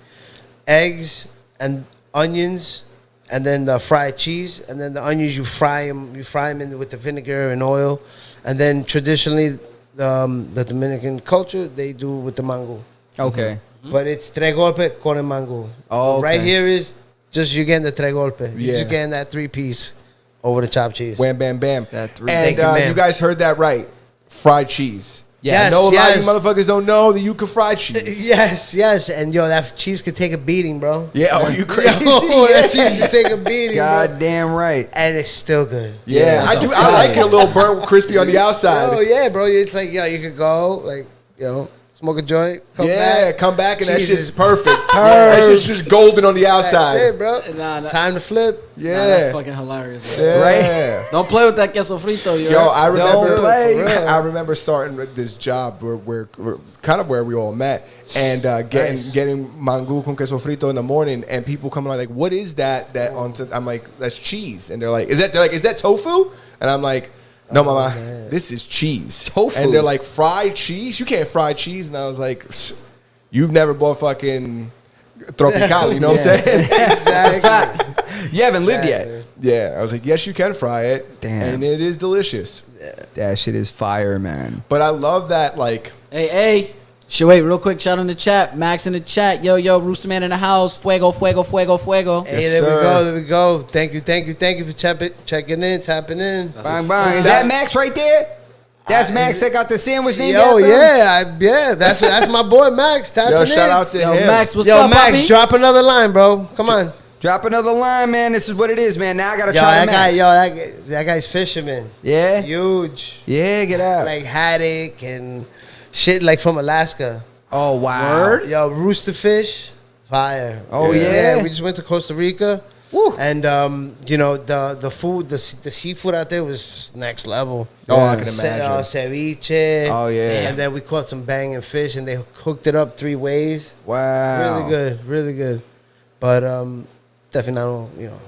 eggs, and onions, and then the fried cheese, and then the onions you fry them in with the vinegar and oil, and then traditionally the Dominican culture they do with the mango, Okay. but it's tres golpe con el mango. Oh, Right okay. here is just you're getting the tres golpe. Yeah. You're just getting that 3-piece over the chopped cheese. Wham, bam, bam. That three- And Thank you, ma'am. you guys heard that right. Fried cheese. Yes, I know a lot of yes. you motherfuckers don't know that you can fry cheese. Yes, and yo, that cheese could take a beating, bro. Yeah, oh, you crazy? Yo, Yeah. that cheese could take a beating, bro. God damn right. And it's still good. Yeah, that's I do. a I like fact. it a little burnt, crispy on the outside. Oh yeah, bro. It's like yo, you could go like smoke a joint, come back, and that Cheese shit's is perfect. That shit's just golden on the That's outside. it, bro. Nah. Time to flip. Nah, that's Yeah, fucking hilarious. Bro. yeah. Don't play with that queso frito, yo. Yo, I remember. Don't play. For real. I remember starting with this job where kind of where we all met, and Nice. getting mango con queso frito in the morning, and people coming like, "What is that?" I'm like, "That's cheese," and they're like, "Is that tofu?" And I'm like, "No, mama, this is cheese." Tofu. And they're like, "Fried cheese? You can't fry cheese." And I was like, "You've never bought fucking Tropical, you know what I'm saying?" Exactly. You haven't lived yet. Yeah, I was like, "Yes, you can fry it, Damn. and it is delicious." That shit is fire, man. But I love that, like. Hey. Wait, real quick, shout in the chat. Max in the chat. Yo, Rooster Man in the house. Fuego. Hey, Yes, there sir. we go. Thank you for checking in, tapping in. Bang, bang. Is that Max right there? That's Max that got the sandwich named Yo, after him? yeah, that's my boy Max tapping Yo, in. shout out to Yo, him. Max, what's Yo, up, Max, Poppy? drop another line, bro. Come on. Drop another line, man. This is what it is, man. Now I gotta Yo, try that the guy, Max. that guy's fisherman. Yeah? Huge. Yeah, get out. Like haddock and shit like from Alaska. Oh, wow. Word? Yo, rooster fish, fire. Oh, yeah? we just went to Costa Rica. Woo. And the food, the seafood out there was next level. Oh, I can imagine. Ceviche. Oh, yeah. And then we caught some banging fish, and they cooked it up 3 ways. Wow. Really good. But definitely not,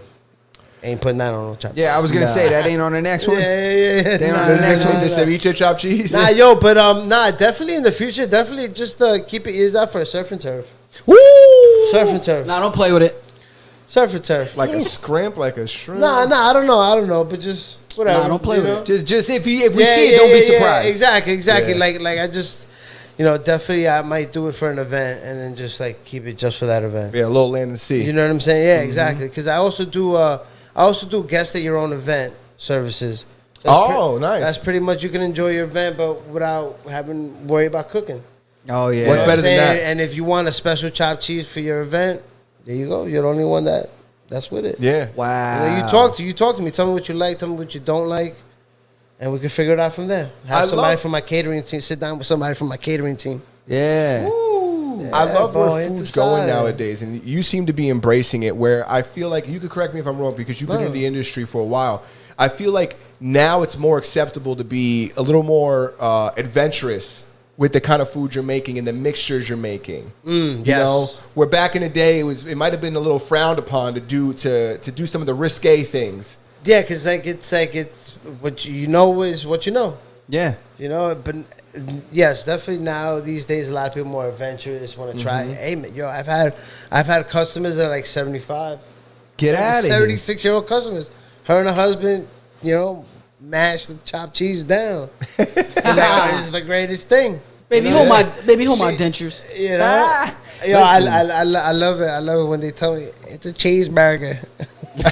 ain't putting that on no chop. Yeah, I was gonna say that ain't on the next one. Yeah. They on Nah, the next nah, one, The nah. ceviche chopped cheese. Nah, but definitely in the future, definitely just keep your ears out for a surf and turf. Woo! Surf and turf. Nah, don't play with it. Surf and turf. Like a scrimp, like a shrimp. Nah, I don't know, but just whatever. Nah, don't play with it. Just if we see it, don't be surprised. Exactly. Yeah. Like I just, definitely I might do it for an event and then just like keep it just for that event. Yeah, a little land and sea. You know what I'm saying? Yeah, exactly. Because I also do guest at your own event services. Oh, nice. That's pretty much you can enjoy your event, but without having to worry about cooking. Oh yeah. What's You know what better I'm than saying? that? And if you want a special chopped cheese for your event, there you go. You're the only one that's with it. Yeah. Wow. You talk to me. Tell me what you like. Tell me what you don't like, and we can figure it out from there. Have I somebody love- from my catering team sit down with somebody from my catering team. Yeah. I love bro, where it's food's a going side. nowadays, and you seem to be embracing it. Where I feel like you could correct me if I'm wrong because you've been No. in the industry for a while. I feel like now it's more acceptable to be a little more adventurous with the kind of food you're making and the mixtures you're making. You yes. know, where back in the day it might have been a little frowned upon to do some of the risque things. Yeah, because it's what you know is what you know. Yeah. But yes, definitely now these days a lot of people more adventurous want to try. Hey, man, yo, I've had customers that are like 75. Get out of here. 76-year-old customers. Her and her husband, mash the chopped cheese down. It's the greatest thing. Baby, hold my dentures. You know, Ah, yo, listen. I love it. I love it when they tell me it's a cheeseburger. It's a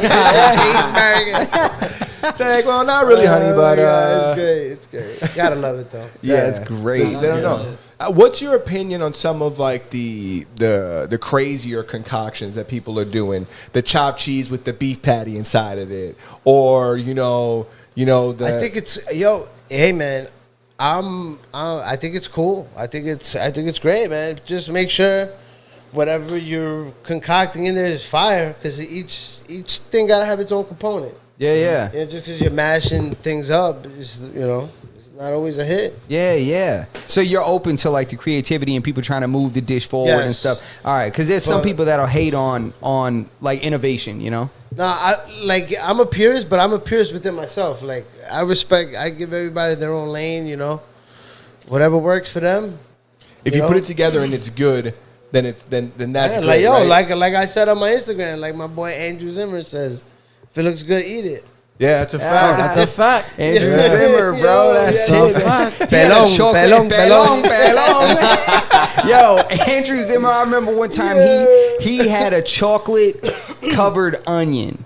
cheeseburger. It's like, well, not really, honey, but yeah, it's great. It's great. Gotta love it though. Yeah, it's great. No. What's your opinion on some of like the crazier concoctions that people are doing? The chopped cheese with the beef patty inside of it, or the. I think it's hey man, I think it's cool. I think it's great, man. Just make sure whatever you're concocting in there is fire, because each thing gotta have its own component. Yeah. Just because you're mashing things up, it's not always a hit. Yeah. So you're open to like the creativity and people trying to move the dish forward and Yes. stuff. All right, because there's some people that'll hate on like innovation, you know. No, I'm a purist, but I'm a purist within myself. Like I give everybody their own lane, whatever works for them. if you put it together and it's good, then that's great, like right? like I said on my Instagram, like my boy Andrew Zimmer says, if it looks good, eat it. Yeah, that's a fact. That's a fact. Andrew Yeah. Zimmer, bro, that's Yeah. it. Pelon, He had a chocolate- pelon. pelon. Yo, Andrew Zimmer, I remember one time he had a chocolate covered onion.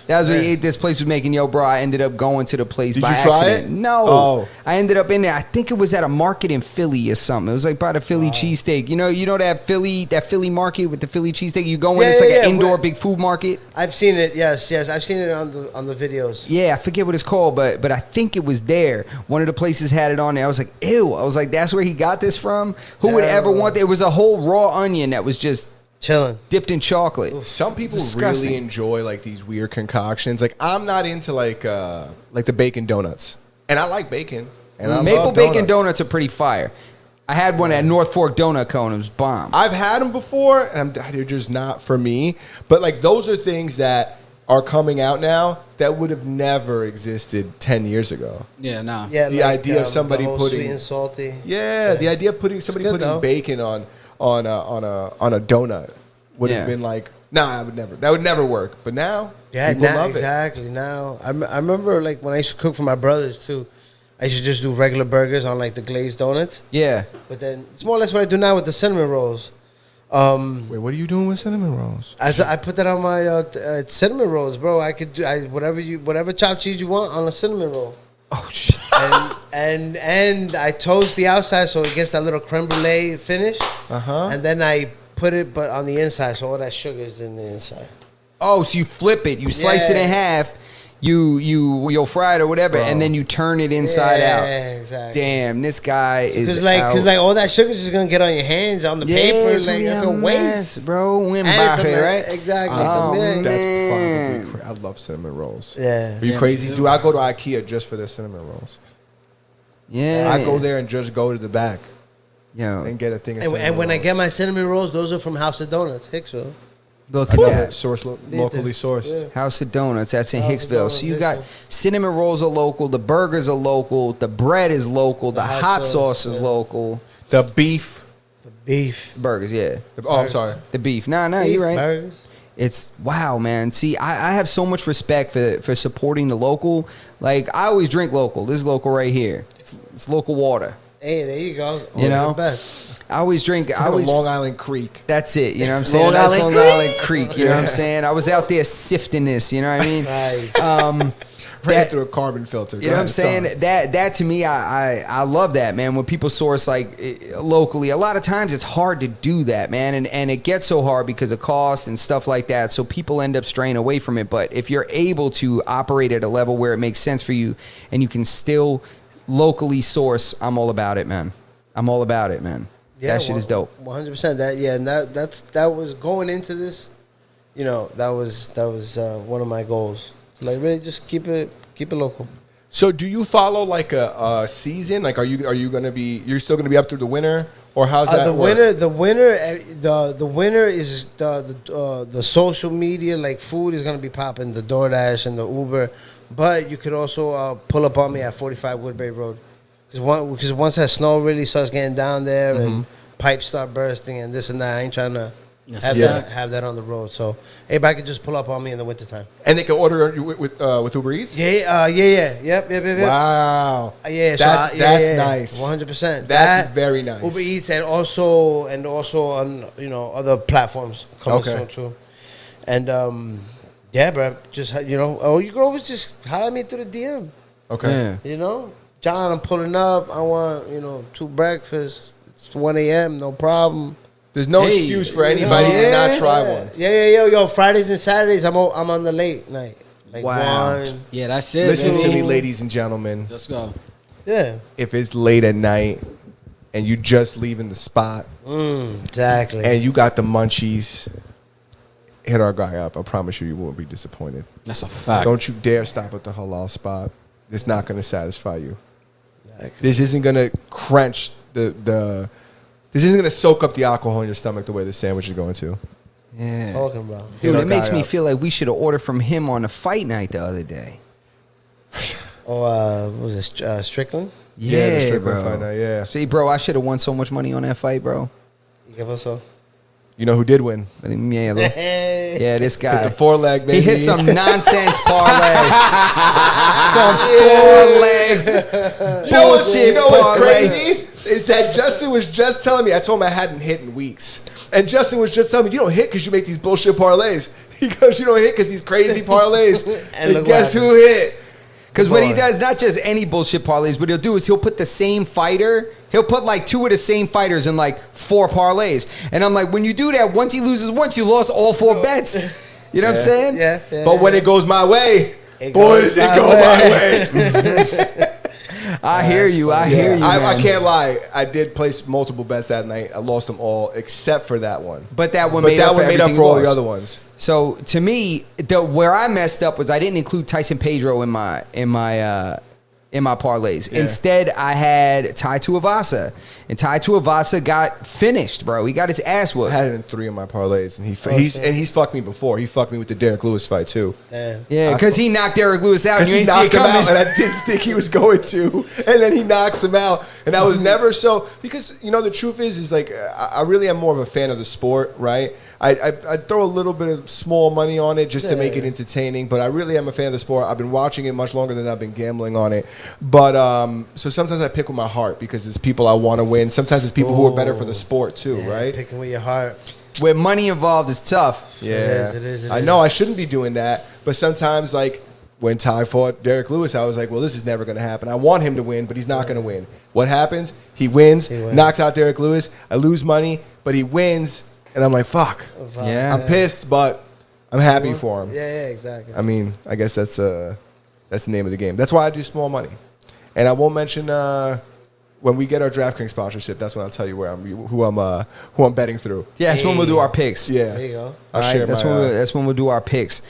That was when he ate. This place was making, yo, bro. I ended up going to the place Did by you try accident. it? No, Oh. I ended up in there. I think it was at a market in Philly or something. It was like by the Philly cheesesteak. You know that Philly market with the Philly cheesesteak. You go in, it's like an indoor big food market. I've seen it. Yes, I've seen it on the videos. Yeah, I forget what it's called, but I think it was there. One of the places had it on there. I was like, ew. I was like, that's where he got this from? Who would ever want that? It was a whole raw onion that was just Chilling. dipped in chocolate. Some people Disgusting. really enjoy like these weird concoctions. Like I'm not into like the bacon donuts, and I like bacon. And I Maple love bacon donuts are pretty fire. I had one at North Fork Donut Cone. It was bomb. I've had them before, and they're just not for me. But like those are things that are coming out now that would have never existed 10 years ago. Yeah, nah. Yeah, The idea of somebody the whole putting- sweet and salty. Yeah, the idea of somebody good, putting though. bacon on a donut would have Yeah. been like, nah, that would never work. But now, Yeah, people now, love it. exactly. Now, I remember like when I used to cook for my brothers too. I used to just do regular burgers on like the glazed donuts. Yeah. But then it's more or less what I do now with the cinnamon rolls. Wait, what are you doing with cinnamon rolls? I put that on my cinnamon rolls, bro. I could do whatever chopped cheese you want on a cinnamon roll. Oh, shit. And I toast the outside so it gets that little creme brulee finish. Uh-huh. And then I put it but on the inside, so all that sugar is in the inside. Oh, so you flip it. You slice it in Yeah. half. You'll fry it or whatever, and then you turn it inside out. Yeah, exactly. Damn, this guy is Because all that sugar is just gonna get on your hands, on the paper. Like that's a waste, bro. Win And it's by a here, mess. right? Exactly. Oh, Yeah. That's man. probably I love cinnamon rolls. Yeah. Are you Yeah, crazy? me too. Do I go to IKEA just for the cinnamon rolls? Yeah, I go there and just go to the back Yo, and get a thing of And, cinnamon and when I rolls. get my cinnamon rolls, those are from House of Donuts, Hicksville. look at Yeah, that. locally sourced. Yeah. House of Donuts. That's in House of Hicksville. Donuts, So you got Hicksville. cinnamon rolls are local. The burgers are local. The bread is local. The hot hot sauce, sauce is yeah. local. The beef. The beef. Burgers, yeah. I'm sorry. The beef. Nah, you're right. Burgers. It's wow, man. See, I have so much respect for supporting the local. Like I always drink local. This is local right here. It's local water. Hey, there you go. You know? The best. I always drink. I always. Long Island Creek. That's it. You know what I'm saying? Long That's Island Long Island Creek. You know what I'm saying? I was out there sifting this. You know what I mean? Nice. Ran That- through a carbon filter. You know what I'm saying? That to me, I love that, man. When people source like locally, a lot of times it's hard to do that, man, and it gets so hard because of cost and stuff like that. So people end up straying away from it. But if you're able to operate at a level where it makes sense for you, and you can still locally source, I'm all about it, man. I'm all about it, man. That shit is dope. 100%. And that was going into this. That was one of my goals. Like really, just keep it local. So do you follow like a season? Like you're still gonna be up through the winter, or how's that The work? the winner is the social media, like food is gonna be popping, the DoorDash and the Uber, but you could also pull up on me at 45 Woodbury Road, because once that snow really starts getting down there and pipes start bursting and this and that, I ain't trying to Yes, have that on the road. So everybody could just pull up on me in the wintertime. And they can order with Uber Eats. Yep. Wow. Yeah, that's nice. 100%. That's very nice. Uber Eats and also on other platforms coming Okay. soon too. And Yeah, bro. Just or you can always just holler at me through the DM. Okay. Yeah. John, I'm pulling up. I want 2 breakfasts. It's 1 a.m. No problem. There's no Hey, excuse for anybody to not try one. Yeah. Yo, Fridays and Saturdays, I'm on the late night. Like Wow. 1. Yeah, that's it. Listen to baby. me, ladies and gentlemen. Let's go. Yeah. If it's late at night and you just leaving the spot Exactly. and you got the munchies, hit our guy up. I promise you won't be disappointed. That's a fact. Don't you dare stop at the halal spot. It's not going to satisfy you. Exactly. This isn't going to crunch the. This isn't going to soak up the alcohol in your stomach the way the sandwich is going to. Yeah. Talking about. Dude, Hit it our makes guy me up. feel like we should have ordered from him on a fight night the other day. What was it Strickland? Yeah, the Yeah, Strickland bro. fight night, yeah. See, bro, I should have won so much money on that fight, bro. You give us so. You know who did win? Yeah, yeah, this guy. Hit the 4-leg, baby. He hit some nonsense parlay. Some 4-leg bullshit You know what's parlay. crazy? Is that Justin was just telling me, I told him I hadn't hit in weeks. And Justin was just telling me, you don't hit because you make these bullshit parlays. He goes, you don't hit because these crazy parlays. And and look guess what who hit? Because what he Boy. does, not just any bullshit parlays, what he'll do is he'll put the same fighter, he'll put like 2 of the same fighters in like 4 parlays. And I'm like, when you do that, once he loses once, you lost all 4 bets. You know what I'm saying? Yeah. But when it goes my way, It boy, goes does it my go way. my way. I hear you. I hear you. I man. can't lie. I did place multiple bets that night. I lost them all except for that one. But that one But made that up one made up everything for all the lost. other ones. So to me, where I messed up was I didn't include Tyson Pedro in my parlays. Yeah. Instead, I had Tai Tuivasa, and Tai Tuivasa got finished, bro. He got his ass I whooped. had it in 3 of my parlays, and he's fucked me before. He fucked me with the Derek Lewis fight too. Damn. Yeah, because he knocked Derek Lewis out, and Because you he ain't see it knocked him coming. out, and I didn't think he was going to, and then he knocks him out, and I was never so because the truth is like I really am more of a fan of the sport, right? I throw a little bit of small money on it just to make it entertaining, but I really am a fan of the sport. I've been watching it much longer than I've been gambling on it, but so sometimes I pick with my heart because it's people I want to win. Sometimes it's people who are better for the sport too, right? Picking with your heart. Where money involved is tough. Yeah, It is. I know I shouldn't be doing that, but sometimes like when Ty fought Derek Lewis, I was like, well, this is never going to happen. I want him to win, but he's not going to win. What happens? He wins, knocks out Derek Lewis. I lose money, but he wins, and I'm like, fuck. Yeah. I'm pissed, but I'm happy for him. Yeah, exactly. I mean, I guess that's the name of the game. That's why I do small money, and I won't mention when we get our DraftKings sponsorship. That's when I'll tell you who I'm betting through. Yeah, that's when we'll do our picks. Yeah, There you go. I'll All right, share that's my, that's when we'll do our picks.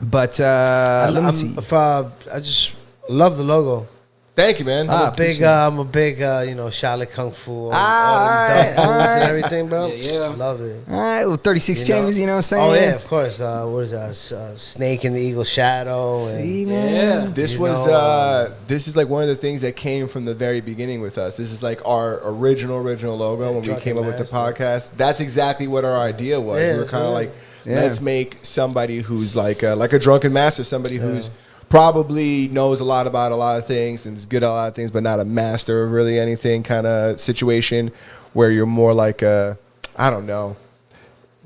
But let me see. I just love the logo. Thank you, man. I'm a big, Shaolin Kung Fu. All them alright, double moves alright. and everything, bro. Yeah. Love it. All right, little 36 chambers, you know what I'm saying? Oh, yeah, of course. What is that? Snake in the Eagle Shadow. See, And, man. This You was know, this is like one of the things that came from the very beginning with us. This is like our original logo when we Drunken came up with the Master. podcast. That's exactly what our idea was. Yeah, We were that's kind of right. like, Yeah. let's make somebody who's like a drunken master, somebody who's probably knows a lot about a lot of things and is good at a lot of things, but not a master of really anything kind of situation where you're more like I don't know.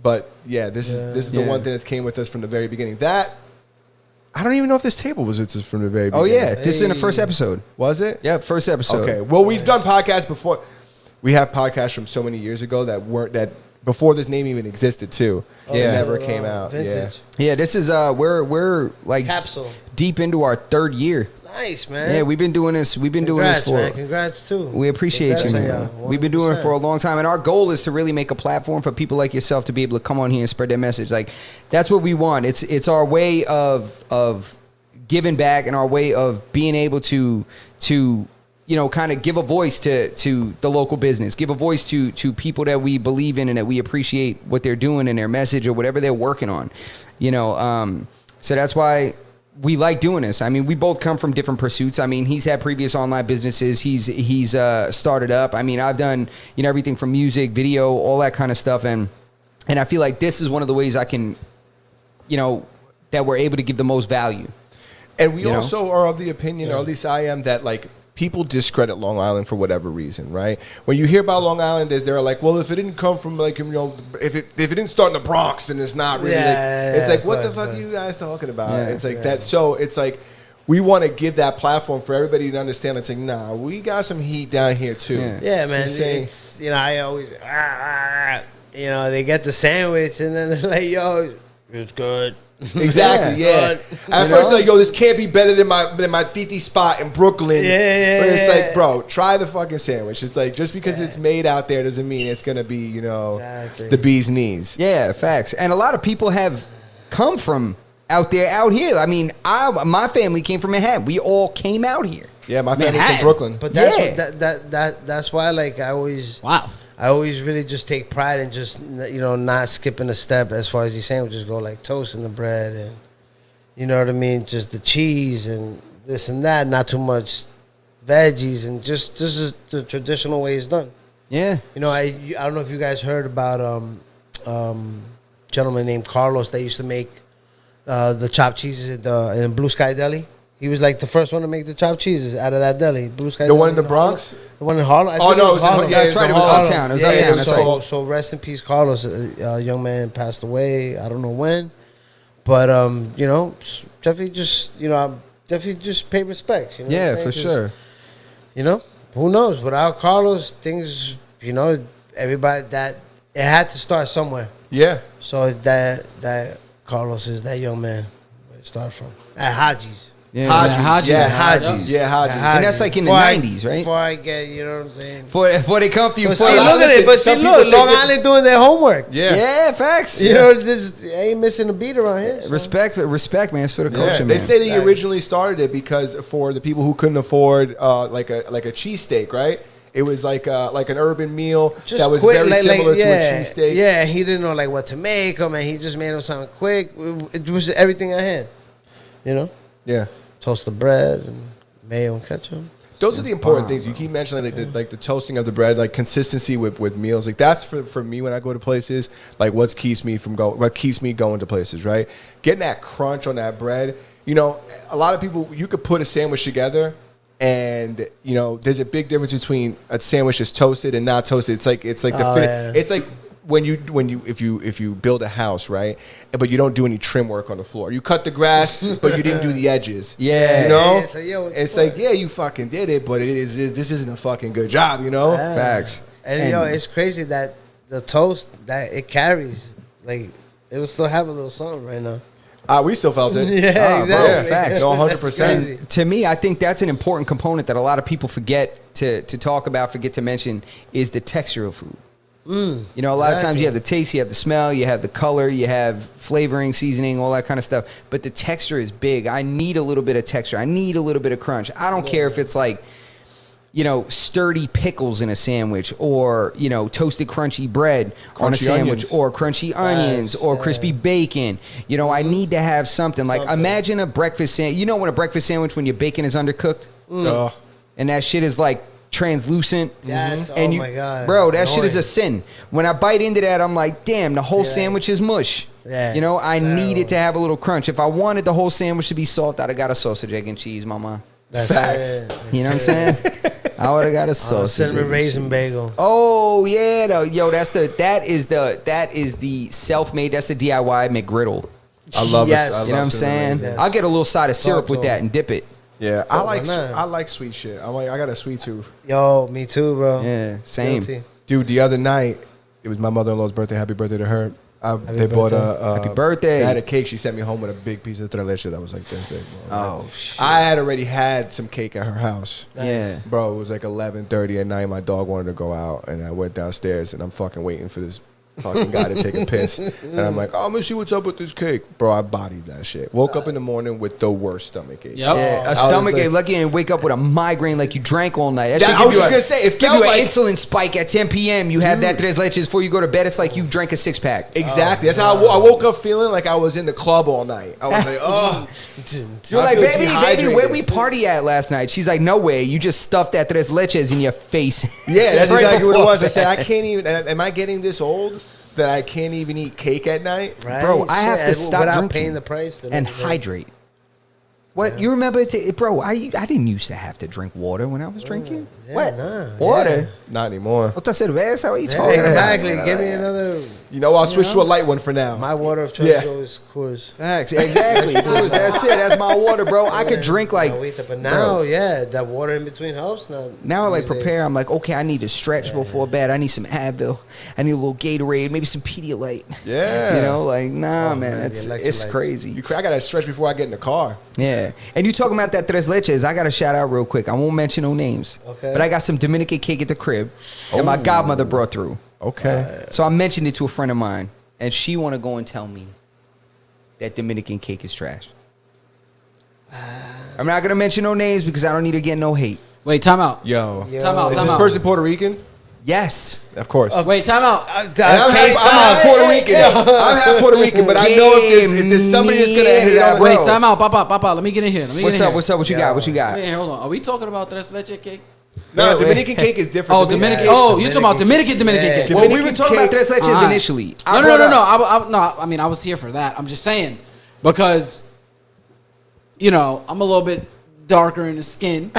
But yeah, this is the Yeah. one thing that came with us from the very beginning. That I don't even know if this table was with us from the very Oh, beginning. yeah. This is in the first episode. Was it? Yeah, first episode. Okay. Well, we've done podcasts before. We have podcasts from so many years ago that before this name even existed too. Yeah. It never came out. Vintage. Yeah, this is we're like Capsule. deep into our 3rd year. Nice, man. Yeah, we've been doing this. We've been doing this Congrats, for. man. Congrats, too. We appreciate you, Congrats, man. yeah, We've been doing it 100%. for a long time, and our goal is to really make a platform for people like yourself to be able to come on here and spread their message. Like that's what we want. It's our way of giving back and our way of being able to kind of give a voice to the local business, give a voice to people that we believe in and that we appreciate what they're doing and their message or whatever they're working on. So that's why we like doing this. I mean, we both come from different pursuits. I mean, he's had previous online businesses. He's started up. I mean, I've done everything from music, video, all that kind of stuff, and I feel like this is one of the ways I can, that we're able to give the most value. And we You know? also are of the opinion, or at least I am, that like people discredit Long Island for whatever reason, right? When you hear about Long Island, they're like, well, if it didn't come from like, you know, if it didn't start in the Bronx, then it's not really. It's like, what the fuck are you guys talking about? It's like that. So it's like, we want to give that platform for everybody to understand. It's like, nah, we got some heat down here too. Yeah, man. It's, you know, I always, you know, they get the sandwich and then they're like, yo, it's good. Exactly, yeah. At first, like, yo, this can't be better than my Titi spot in Brooklyn. Yeah. But it's like, bro, try the fucking sandwich. It's like, just because it's made out there doesn't mean it's gonna be, you know, the bee's knees. Yeah, facts. And a lot of people have come from out here. I mean, my family came from Manhattan. We all came out here. Yeah, my family's Manhattan. from Brooklyn. But that's what, that's why, like, I always really just take pride in just, you know, not skipping a step as far as these sandwiches go, like toasting the bread and, you know what I mean, just the cheese and this and that, not too much veggies, and just this is the traditional way it's done. Yeah. You know, I don't know if you guys heard about gentleman named Carlos that used to make the chopped cheeses in Blue Sky Deli. He was like the first one to make the chopped cheeses out of that deli. Blue Sky. The Deli one in the Bronx? The one in Harlem? Oh, no, it was in Harlem. That's right, it was Uptown. It was Uptown, that's right. So rest in peace, Carlos. A young man passed away. I don't know when. But, you know, definitely just pay respects. You know Yeah, what I'm for saying? sure. You know, who knows? Without Carlos, things, you know, everybody, that it had to start somewhere. Yeah. So that Carlos is that young man where it started from. At Haji's. Yeah. Haji's. Yeah, Haji's. Yeah, Haji's. And that's like in the Before I- 90s, right? Before I get, you know what I'm saying? Before they come for you. But see, for- look at it. But see, some look, people say Long different- Island doing their homework. Yeah. Yeah, facts. You know, this ain't missing a beat around here. so. Respect, man. It's for the Yeah, culture, man. they say they originally started it because for the people who couldn't afford like a cheesesteak, right? It was like an urban meal Just that was quick, very similar to a yeah, cheesesteak. Yeah, he didn't know like what to make them, and he just made them something quick. It was everything I had. You know, Yeah. toast the bread and mayo and ketchup. Those are the important things. You keep mentioning like the toasting of the bread, like consistency with meals. Like that's for me when I go to places. Like what keeps me going to places, right? Getting that crunch on that bread. You know, a lot of people, you could put a sandwich together, and you know, there's a big difference between a sandwich that's toasted and not toasted. It's like it's like when you if you build a house, right? But you don't do any trim work on the floor. You cut the grass, but you didn't do the edges. Yeah. You know? Yeah, so, yo, It's like, yeah, you fucking did it, but this isn't a fucking good job, you know? Yeah. Facts. And yo, it's crazy that the toast that it carries, like it'll still have a little something right now. We still felt it. Yeah, Oh, exactly. bro, facts. No, That's 100%. crazy. To me, I think that's an important component that a lot of people forget to talk about, forget to mention, is the texture of food. You know, a lot of times you have the taste, you have the smell, you have the color, you have flavoring, seasoning, all that kind of stuff. But the texture is big. I need a little bit of texture. I need a little bit of crunch. I don't care if it's like, you know, sturdy pickles in a sandwich, or, you know, toasted crunchy bread on a Crunchy sandwich, onions. or crunchy onions, or crispy bacon. You know, I need to have something. Like, imagine a breakfast sandwich. You know, when a breakfast sandwich, when your bacon is undercooked and that shit is like translucent. Yes. And Oh you, my God. bro, that shit is a Annoying. sin. When I bite into that, I'm like, damn, the whole sandwich is mush. Yeah, You know, I terrible. need it to have a little crunch. If I wanted the whole sandwich to be soft, I'd have got a sausage, egg, and cheese, mama. That's it. You know what I'm saying? I would have got a sausage. Cinnamon egg, raisin and cheese. bagel. Oh yeah, though. Yo, that is the self-made. That's the DIY McGriddle. I love Yes. it. I You know what I'm love saying? cinnamon. Yes. I'll get a little side of syrup with Total. that and dip it. Yeah, Oh, why not? I like sweet shit. I got a sweet tooth. Yo, me too, bro. Yeah, same. Guilty. Dude, the other night, it was my mother-in-law's birthday. Happy birthday to her. They bought a Happy birthday. They had a cake. She sent me home with a big piece of tres leche that was like this big. Bro. Oh shit. I had already had some cake at her house. Yeah. Bro, it was like 11:30 at night. My dog wanted to go out, and I went downstairs, and I'm fucking waiting for this fucking guy to take a piss. And I'm like, oh, I'm gonna see what's up with this cake. Bro, I bodied that shit. Woke up in the morning with the worst stomach ache. Yep. Yeah, I a was stomach like- ache. Lucky and wake up with a migraine like you drank all night. That That- shit I give was you just a- gonna say, it give felt you like- an insulin spike at 10 p.m. You have that tres leches before you go to bed. It's like you drank a six pack. Exactly. That's how I woke up feeling like I was in the club all night. I was like, oh. You're I like, feel baby, dehydrated." where we party at last night? She's like, no way. You just stuffed that tres leches in your face. Yeah, that's Right exactly what it before was. I said, bed. I can't even. Am I getting this old that I can't even eat cake at night? Right? Bro, I have to Shit, stop without drinking paying the price. and hydrate. What you remember, bro? I didn't used to have to drink water when I was drinking. Yeah, What? nah, Water? Not anymore. What cerveza? How are you Yeah, talking exactly. about? Give me another. You know, I'll switch to a light one for now. My water of choice Yeah. is always Coors. Facts, exactly. Dude, that's it. That's my water, bro. I could drink like. But now, yeah, that water in between helps. Now I like these days. prepare. I'm like, okay, I need to stretch before bed. I need some Advil. I need a little Gatorade, maybe some Pedialyte. Yeah. You know, like nah, Oh, man, man, it's the it's electrolytes. crazy. I got to stretch before I get in the car. Yeah, and you talking about that tres leches? I got to shout out real quick. I won't mention no names. Okay. But I got some Dominican cake at the crib that my godmother brought through. Okay. So I mentioned it to a friend of mine, and she want to go and tell me that Dominican cake is trash. I'm not gonna mention no names because I don't need to get no hate. Wait, time out. Yo. Yo. Time out. Is Time this out. person Puerto Rican? Yes. Of course. Wait, time out. And I'm half Puerto Rican. I'm half Puerto Rican, but I know if there's somebody that's gonna hate on Bro. Wait, time out. Papa. Let me get in here. Let me What's get in up? here. What's up? What you got? What you got? Wait, hold on. Are we talking about tres leche cake? No, Yeah, Dominican cake is different. Oh, Dominican. Oh, you talking about Dominican Yeah. cake? Well, we were talking about tres leches Alright. initially. No. I mean, I was here for that. I'm just saying because, you know, I'm a little bit darker in the skin.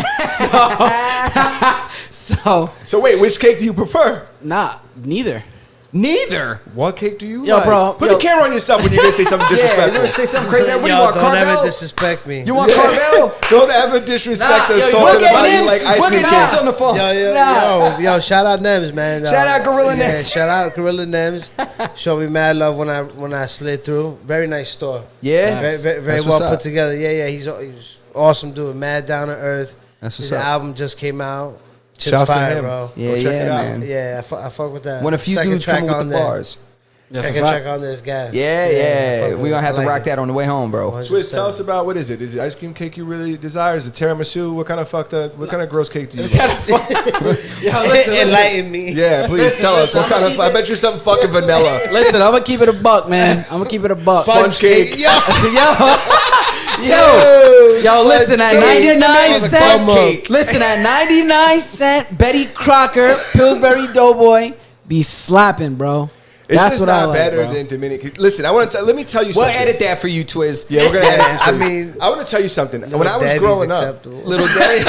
So So wait, which cake do you prefer? neither. Neither. What cake do you Yo, like? bro, Put yo. the camera on yourself when you're gonna say something Yeah, you disrespectful. gonna say something crazy? What do you Yo, want, don't ever Carvel? disrespect me. You want Carvel? Don't ever disrespect Nah, us yo, talking we'll get about you Nims. like ice We'll cream get cake. Nims on the phone. Yo, shout out Nems, man. Shout out Gorilla yeah, Nems. shout out Gorilla Nems. Show me mad love when I slid through. Very nice store. Yeah. Very That's well what's put up. together. Yeah, he's awesome dude. Mad down to earth. That's what's His up. album just came out. Shit's Shouts to fire, him. bro. Yeah, Go check yeah, it out. man. Yeah, I fuck with that. When a few Second dudes come track with the on there. bars. That's a Second fact. track on there's gas. Yeah. fuck We with gonna it. have to I like rock it. that on the way home, bro. 100%. Swizz, tell us about what is it? Is it ice cream cake you really desire? Is it tiramisu? What kind of what kind of gross cake do you like? Yo, listen. Enlighten me. Yeah, please tell us. What kind of? I bet you something fucking vanilla. Listen, I'm gonna keep it a buck, man. I'm gonna keep it a buck. Sponge cake. Yo, listen, at 99 cent, cake. listen, at 99 cent, Betty Crocker, Pillsbury Doughboy, be slapping, bro. It's That's just what I not like, better bro. than Dominican. Listen, I want to let me tell you We'll something. edit that for you, Twiz. Yeah, we're gonna edit this. I mean, I want to tell you something. When I was Daddy's growing up, acceptable. little daddy.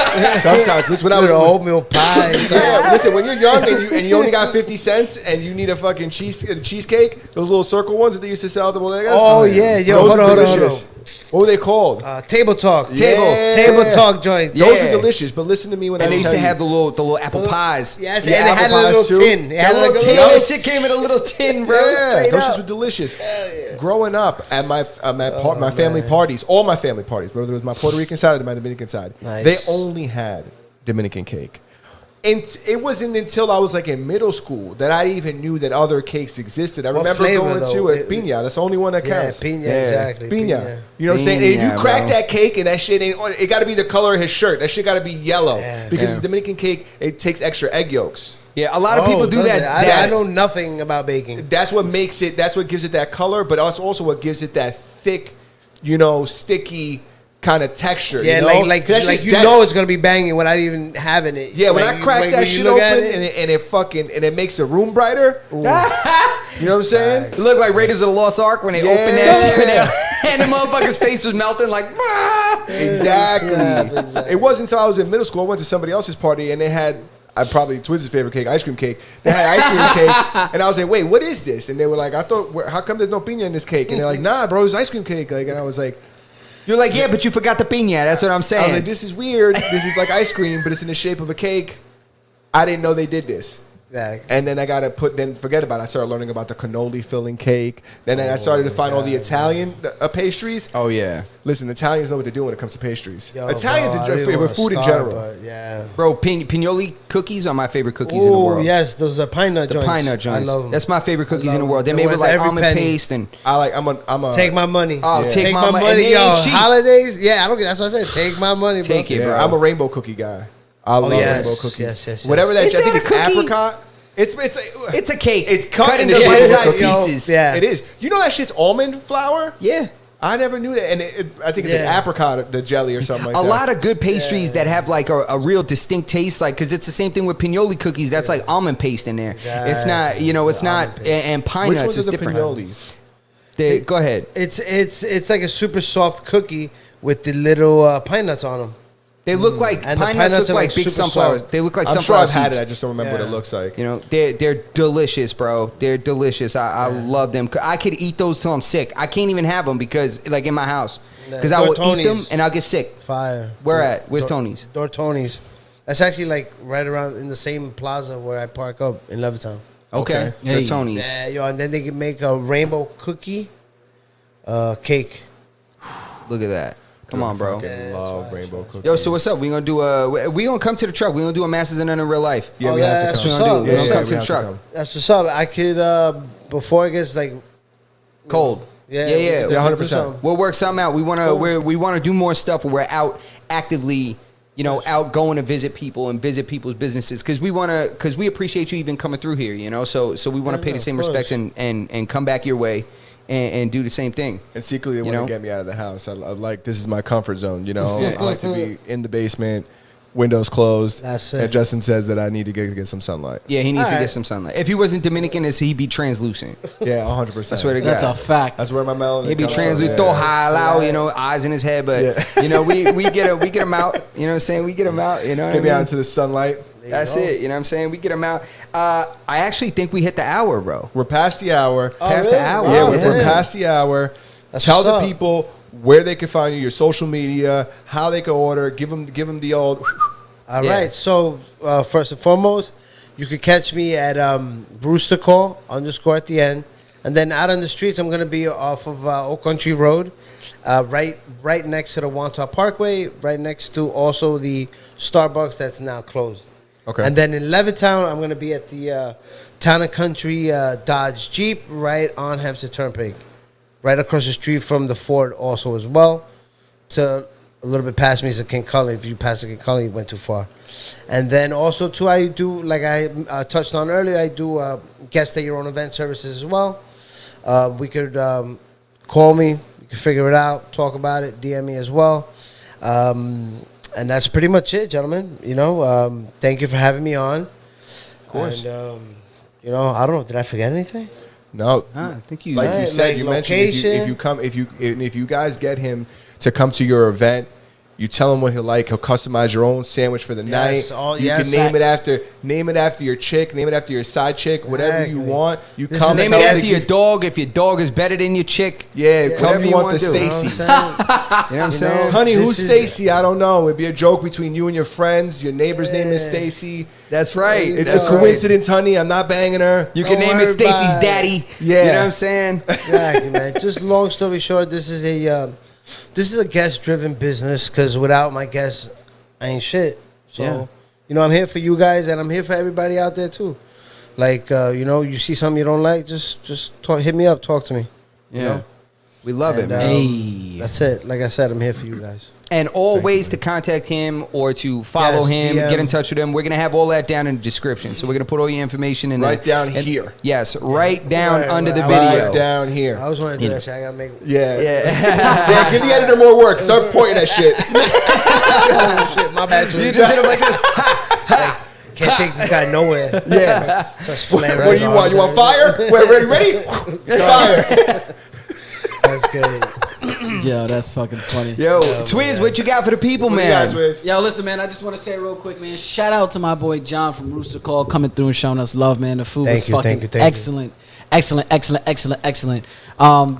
Sometimes, listen, when I was Little oatmeal pie. yeah, listen, when you're young and you only got 50 cents and you need a fucking cheesecake, those little circle ones that they used to sell at the bodegas. Oh, yeah, yo, those hold are on, delicious. What were they called? Table talk. Yeah. Table talk joints. Yeah. Those were delicious. But listen to me when And I they used tell to you. have the little apple pies. Yes, Yeah, and it had a apple little pies, too. tin. It had That like little a tin. little That shit came in a little tin, bro. Yeah, Straight those up. shits were delicious. Growing up at my family parties, all my family parties, whether it was my Puerto Rican side or my Dominican side, Nice. they only had Dominican cake. And it wasn't until I was like in middle school that I even knew that other cakes existed. I What remember flavor, going though? to a piña. That's the only one that Yeah, counts. piña, exactly. Piña. Piña. You know what I'm saying? And if Piña, you crack bro. that cake and that shit ain't, it got to be the color of his shirt. That shit got to be yellow Yeah. because Yeah. the Dominican cake, it takes extra egg yolks. Yeah, a lot of people do does that. it? I that- know nothing about baking. That's what makes it. That's what gives it that color, but that's also what gives it that thick, sticky kind of texture. Yeah, you know? like That shit you dense. know it's gonna be banging without even having it. Yeah, when Like, I crack when that you shit look open at and it makes the room brighter. You know what I'm saying? It looked like Raiders of the Lost Ark when they Yeah. opened that shit and the motherfucker's face was melting like. "Ah." Exactly. Yeah. It wasn't until I was in middle school. I went to somebody else's party and they had. Probably Twizz's favorite cake, ice cream cake. They had ice cream cake, and I was like, "Wait, what is this?" And they were like, "I thought, how come there's no piña in this cake?" And they're like, "Nah, bro, it's ice cream cake." Like, and I was like, You're like, yeah, but you forgot the piña. That's what I'm I was saying. like, "This is weird. This is like ice cream, but it's in the shape of a cake." I didn't know they did this. Exactly. And then I got to forget about it. I started learning about the cannoli filling cake. Then I started to find all the Italian pastries. Oh yeah, Listen, Italians know what to do when it comes to pastries. Yo, Italians bro, I enjoy really wanna with food in start, general. but yeah. bro. Pinoli cookies are my favorite cookies in the Oh world. yes, those are pine nut The joints. pine nut joints. I love them. That's my favorite cookies I in the love world. They're them. made They're with worth like every almond penny. paste and I'm a Take my money. Oh, take Take my my money. money, And they yo. ain't cheap. Holidays, yeah. I don't. That's what I said. Take my money, bro. Take it, bro. I'm a rainbow cookie guy. I love yes, rainbow cookies. yes. Whatever that Is I think that it's a cookie? apricot. It's it's a cake. It's cut into into bite-sized shape. pieces. Yeah. It is. You know that shit's almond flour? Yeah. I never knew that, and I think it's like Yeah. apricot, the jelly or something like A that. lot of good pastries that have like a real distinct taste, like because it's the same thing with pinoli cookies. That's like almond paste in there. It's not, it's not, and pine Which nuts ones are is the different. pinnolis? Go ahead. It's like a super soft cookie with the little pine nuts on them. They look like And the pine pine nuts nuts look are, like like, big super sunflowers. soft. They look like I'm sure sunflower I've had seeds. it. I just don't remember what it Yeah. looks like. You know, they're delicious, bro. They're delicious. I love them. I could eat those till I'm sick. I can't even have them because, like, in my house, because I will eat them Tony's. and I'll get sick. Fire. Where at? Where's Tony's? Door Tony's. That's actually like right around in the same plaza where I park up in Levittown. Okay, Okay. they're Hey. Tony's. Yeah, yo, and then they can make a rainbow cookie cake. Look at that. Come on, bro. Fucking love rainbow cookies. Yo, so what's up? We gonna do we gonna come to the truck. We gonna do a Masters and None in real life. Yeah, Oh, we yeah, have to that's come. That's what we're gonna do. Yeah, We're gonna yeah, come we to the have to truck. come. That's what's up. I could before it gets like Cold. yeah, Yeah. Yeah, we could 100%. do something. We'll work something out. We wanna we wanna do more stuff where we're out actively, you know, out going to visit people and visit people's businesses because we appreciate you even coming through here, you know. So we want to Yeah, pay the of same course. respects and come back your way and do the same thing. And secretly, they You want know? to get me out of the house. I like this is my comfort zone. You know, I like to be in the basement, windows closed. That's it. And Justin says that I need to get some sunlight. Yeah, he needs to Alright. get some sunlight. If he wasn't Dominican, he'd be translucent. Yeah, 100%. I swear to That's God. a fact. That's where my melanin. He'd be comes translucent, from. throw Yeah. high out, you know, eyes in his head. But Yeah. you know, we get him out. You know what I'm saying? We get him out. You know, what Get I me mean? out into the sunlight. That's go. it. You know what I'm saying? We get him out. I actually think we hit the hour, bro. We're past the hour. Past the really? hour. Yeah, Wow, we're past the hour. That's Tell what's the up. people where they can find you, your social media, how they can order. Give them the old. All Yeah. right. So first and foremost, you could catch me at Brewster Call _ at the end, and then out on the streets, I'm gonna be off of Oak Country Road, right next to the Wantagh Parkway, right next to also the Starbucks that's now closed. Okay. And then in Levittown, I'm gonna be at the Town and Country Dodge Jeep right on Hempstead Turnpike, right across the street from the Ford also as well. To a little bit past me is a King Cullen. If you pass the King Cullen, you went too far. And then also too, I do, like I touched on earlier, I do guest at your own event services as well. We could call me, we could figure it out, talk about it, DM me as well. And that's pretty much it, gentlemen. You know, thank you for having me on. Of course. And, you know, I don't know, did I forget anything? No, I think you. like you Right, said, like you mentioned if you guys get him to come to your event, you tell him what he'll like. He'll customize your own sandwich for the Yes, night. You can name it after your chick, name it after your side chick, whatever you Exactly. want. You This come is- Name tell it him after to your give- dog. If your dog is better than your chick, Yeah, whatever come you you want wanna the do. Stacy. you know what I'm saying? Honey, This who's is- Stacy? I don't know. It'd be a joke between you and your friends. Your neighbor's name is Yeah. Stacy. That's right. It's That's a coincidence, honey. I'm not banging her. You can Don't name it worry Stacy's about it. daddy. Yeah. You know what I'm saying? Exactly, man. Just long story short, this is a guest-driven business because without my guests, I ain't shit. So, Yeah. you know, I'm here for you guys, and I'm here for everybody out there too. Like, you know, you see something you don't like, just talk, hit me up, talk to me. Yeah. You know? We love it, And, man. Hey. That's it. Like I said, I'm here for you guys. And all ways to contact him or to follow Yes, him, DM. get in touch with him. We're going to have all that down in the description. So we're going to put all your information in Right there. down And- here. Yes, right down Right, under the right. video. Right down here. I always wanted to do that shit. I gotta make Yeah. Yeah. Yeah, give the editor more work. Start pointing that shit. oh, shit. My bad. You Twins. just hit him like this. Can't take this guy nowhere. Yeah. Just flaring What do you want? You want fire? Wait, ready? Fire. That's great. Yo, that's fucking funny. Yo, Twiz, what you got for the people, What do you man? got, Twiz? Yo, listen, man. I just want to say real quick, man. Shout out to my boy John from Rooster Call coming through and showing us love, man. The food was Thank you, fucking thank you, thank you. excellent. Excellent.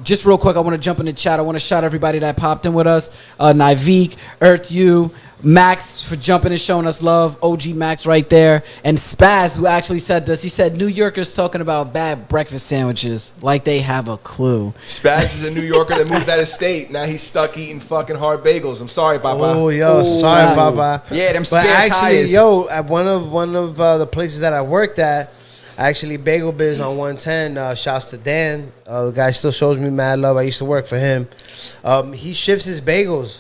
Just real quick, I want to jump in the chat. I want to shout everybody that popped in with us. Nivek, Earth U, Max for jumping and showing us love. OG Max right there. And Spaz, who actually said this. He said New Yorkers talking about bad breakfast sandwiches like they have a clue. Spaz is a New Yorker that moved out of state. Now he's stuck eating fucking hard bagels. I'm sorry, Papa. Oh, yo, Ooh. sorry, Papa. Yeah, them But spare actually, tires. yo, at one of the places that I worked at, actually Bagel Biz on 110. Shouts to Dan. The guy still shows me mad love. I used to work for him. He ships his bagels.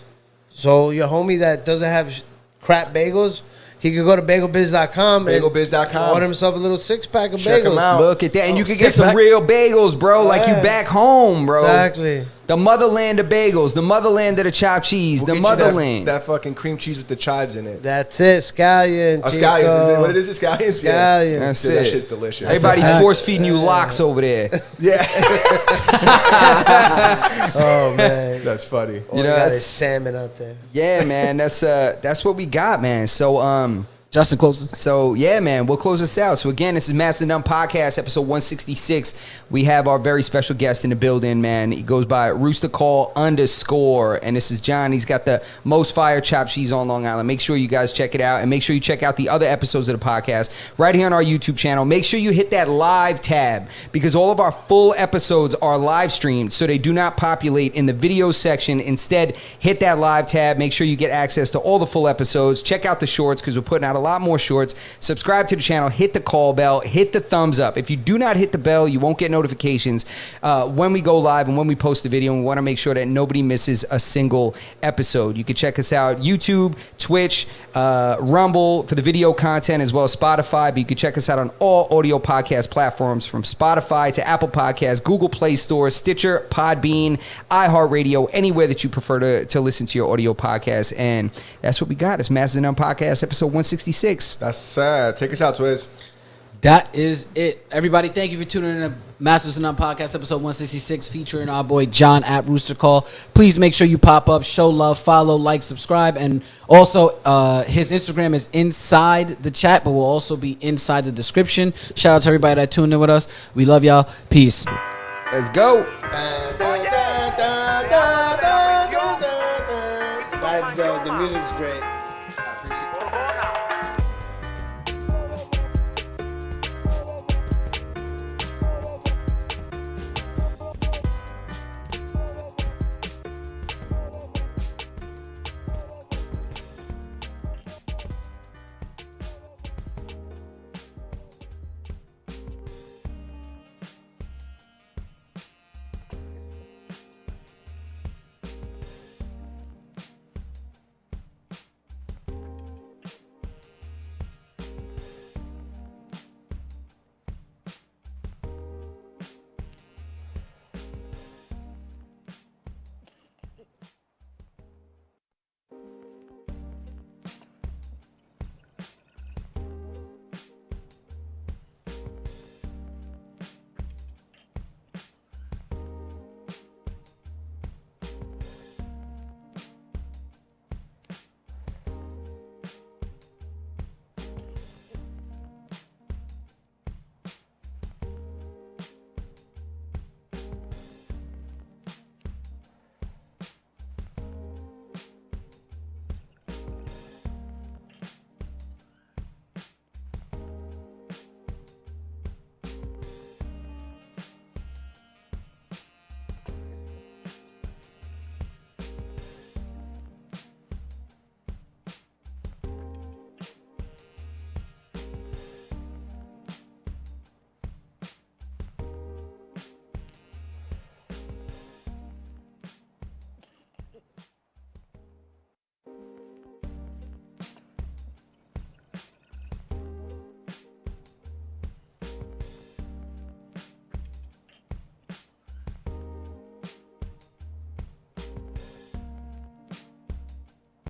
So your homie that doesn't have crap bagels, he could go to bagelbiz.com Bagelbiz.com. and order himself a little 6-pack of Check bagels. 'em out. Look at that. And you can get Six some pack. real bagels, bro, like you Yeah. back home, bro. Exactly. The motherland of bagels, the motherland of the chopped cheese, We'll the get you motherland. that fucking cream cheese with the chives in it. That's it, scallion. Scallions, is it? Chico. What it is? Scallions? Yeah. Scallion. That's Dude, it. that shit's delicious. Everybody fact. force feeding you locks over there. Yeah. Oh man, That's funny. you know, know, there's that's- salmon out there. Yeah, man. That's what we got, man. Justin closes. So yeah, man, we'll close this out. So again, this is Master Numb Podcast, episode 166. We have our very special guest in the building, man. He goes by Roostercall _, and this is John. He's got the most fire chopped cheese on Long Island. Make sure you guys check it out, and make sure you check out the other episodes of the podcast right here on our YouTube channel. Make sure you hit that live tab because all of our full episodes are live streamed, so they do not populate in the video section. Instead, hit that live tab. Make sure you get access to all the full episodes. Check out the shorts because we're putting out a lot more shorts. Subscribe to the channel, hit the call bell, hit the thumbs up. If you do not hit the bell, you won't get notifications when we go live and when we post a video. And we want to make sure that nobody misses a single episode. You can check us out YouTube, Twitch, Rumble for the video content, as well as Spotify. But you can check us out on all audio podcast platforms, from Spotify to Apple Podcasts, Google Play Store, Stitcher, Podbean, iHeartRadio, anywhere that you prefer to listen to your audio podcast. And that's what we got. It's Masters of None Podcast, episode 166. That's sad. Take us out, Twiz. That is it. Everybody, thank you for tuning in to Masters of None Podcast, episode 166, featuring our boy John at Rooster Call. Please make sure you pop up, show love, follow, like, subscribe. And also, his Instagram is inside the chat, but will also be inside the description. Shout out to everybody that tuned in with us. We love y'all. Peace. Let's go.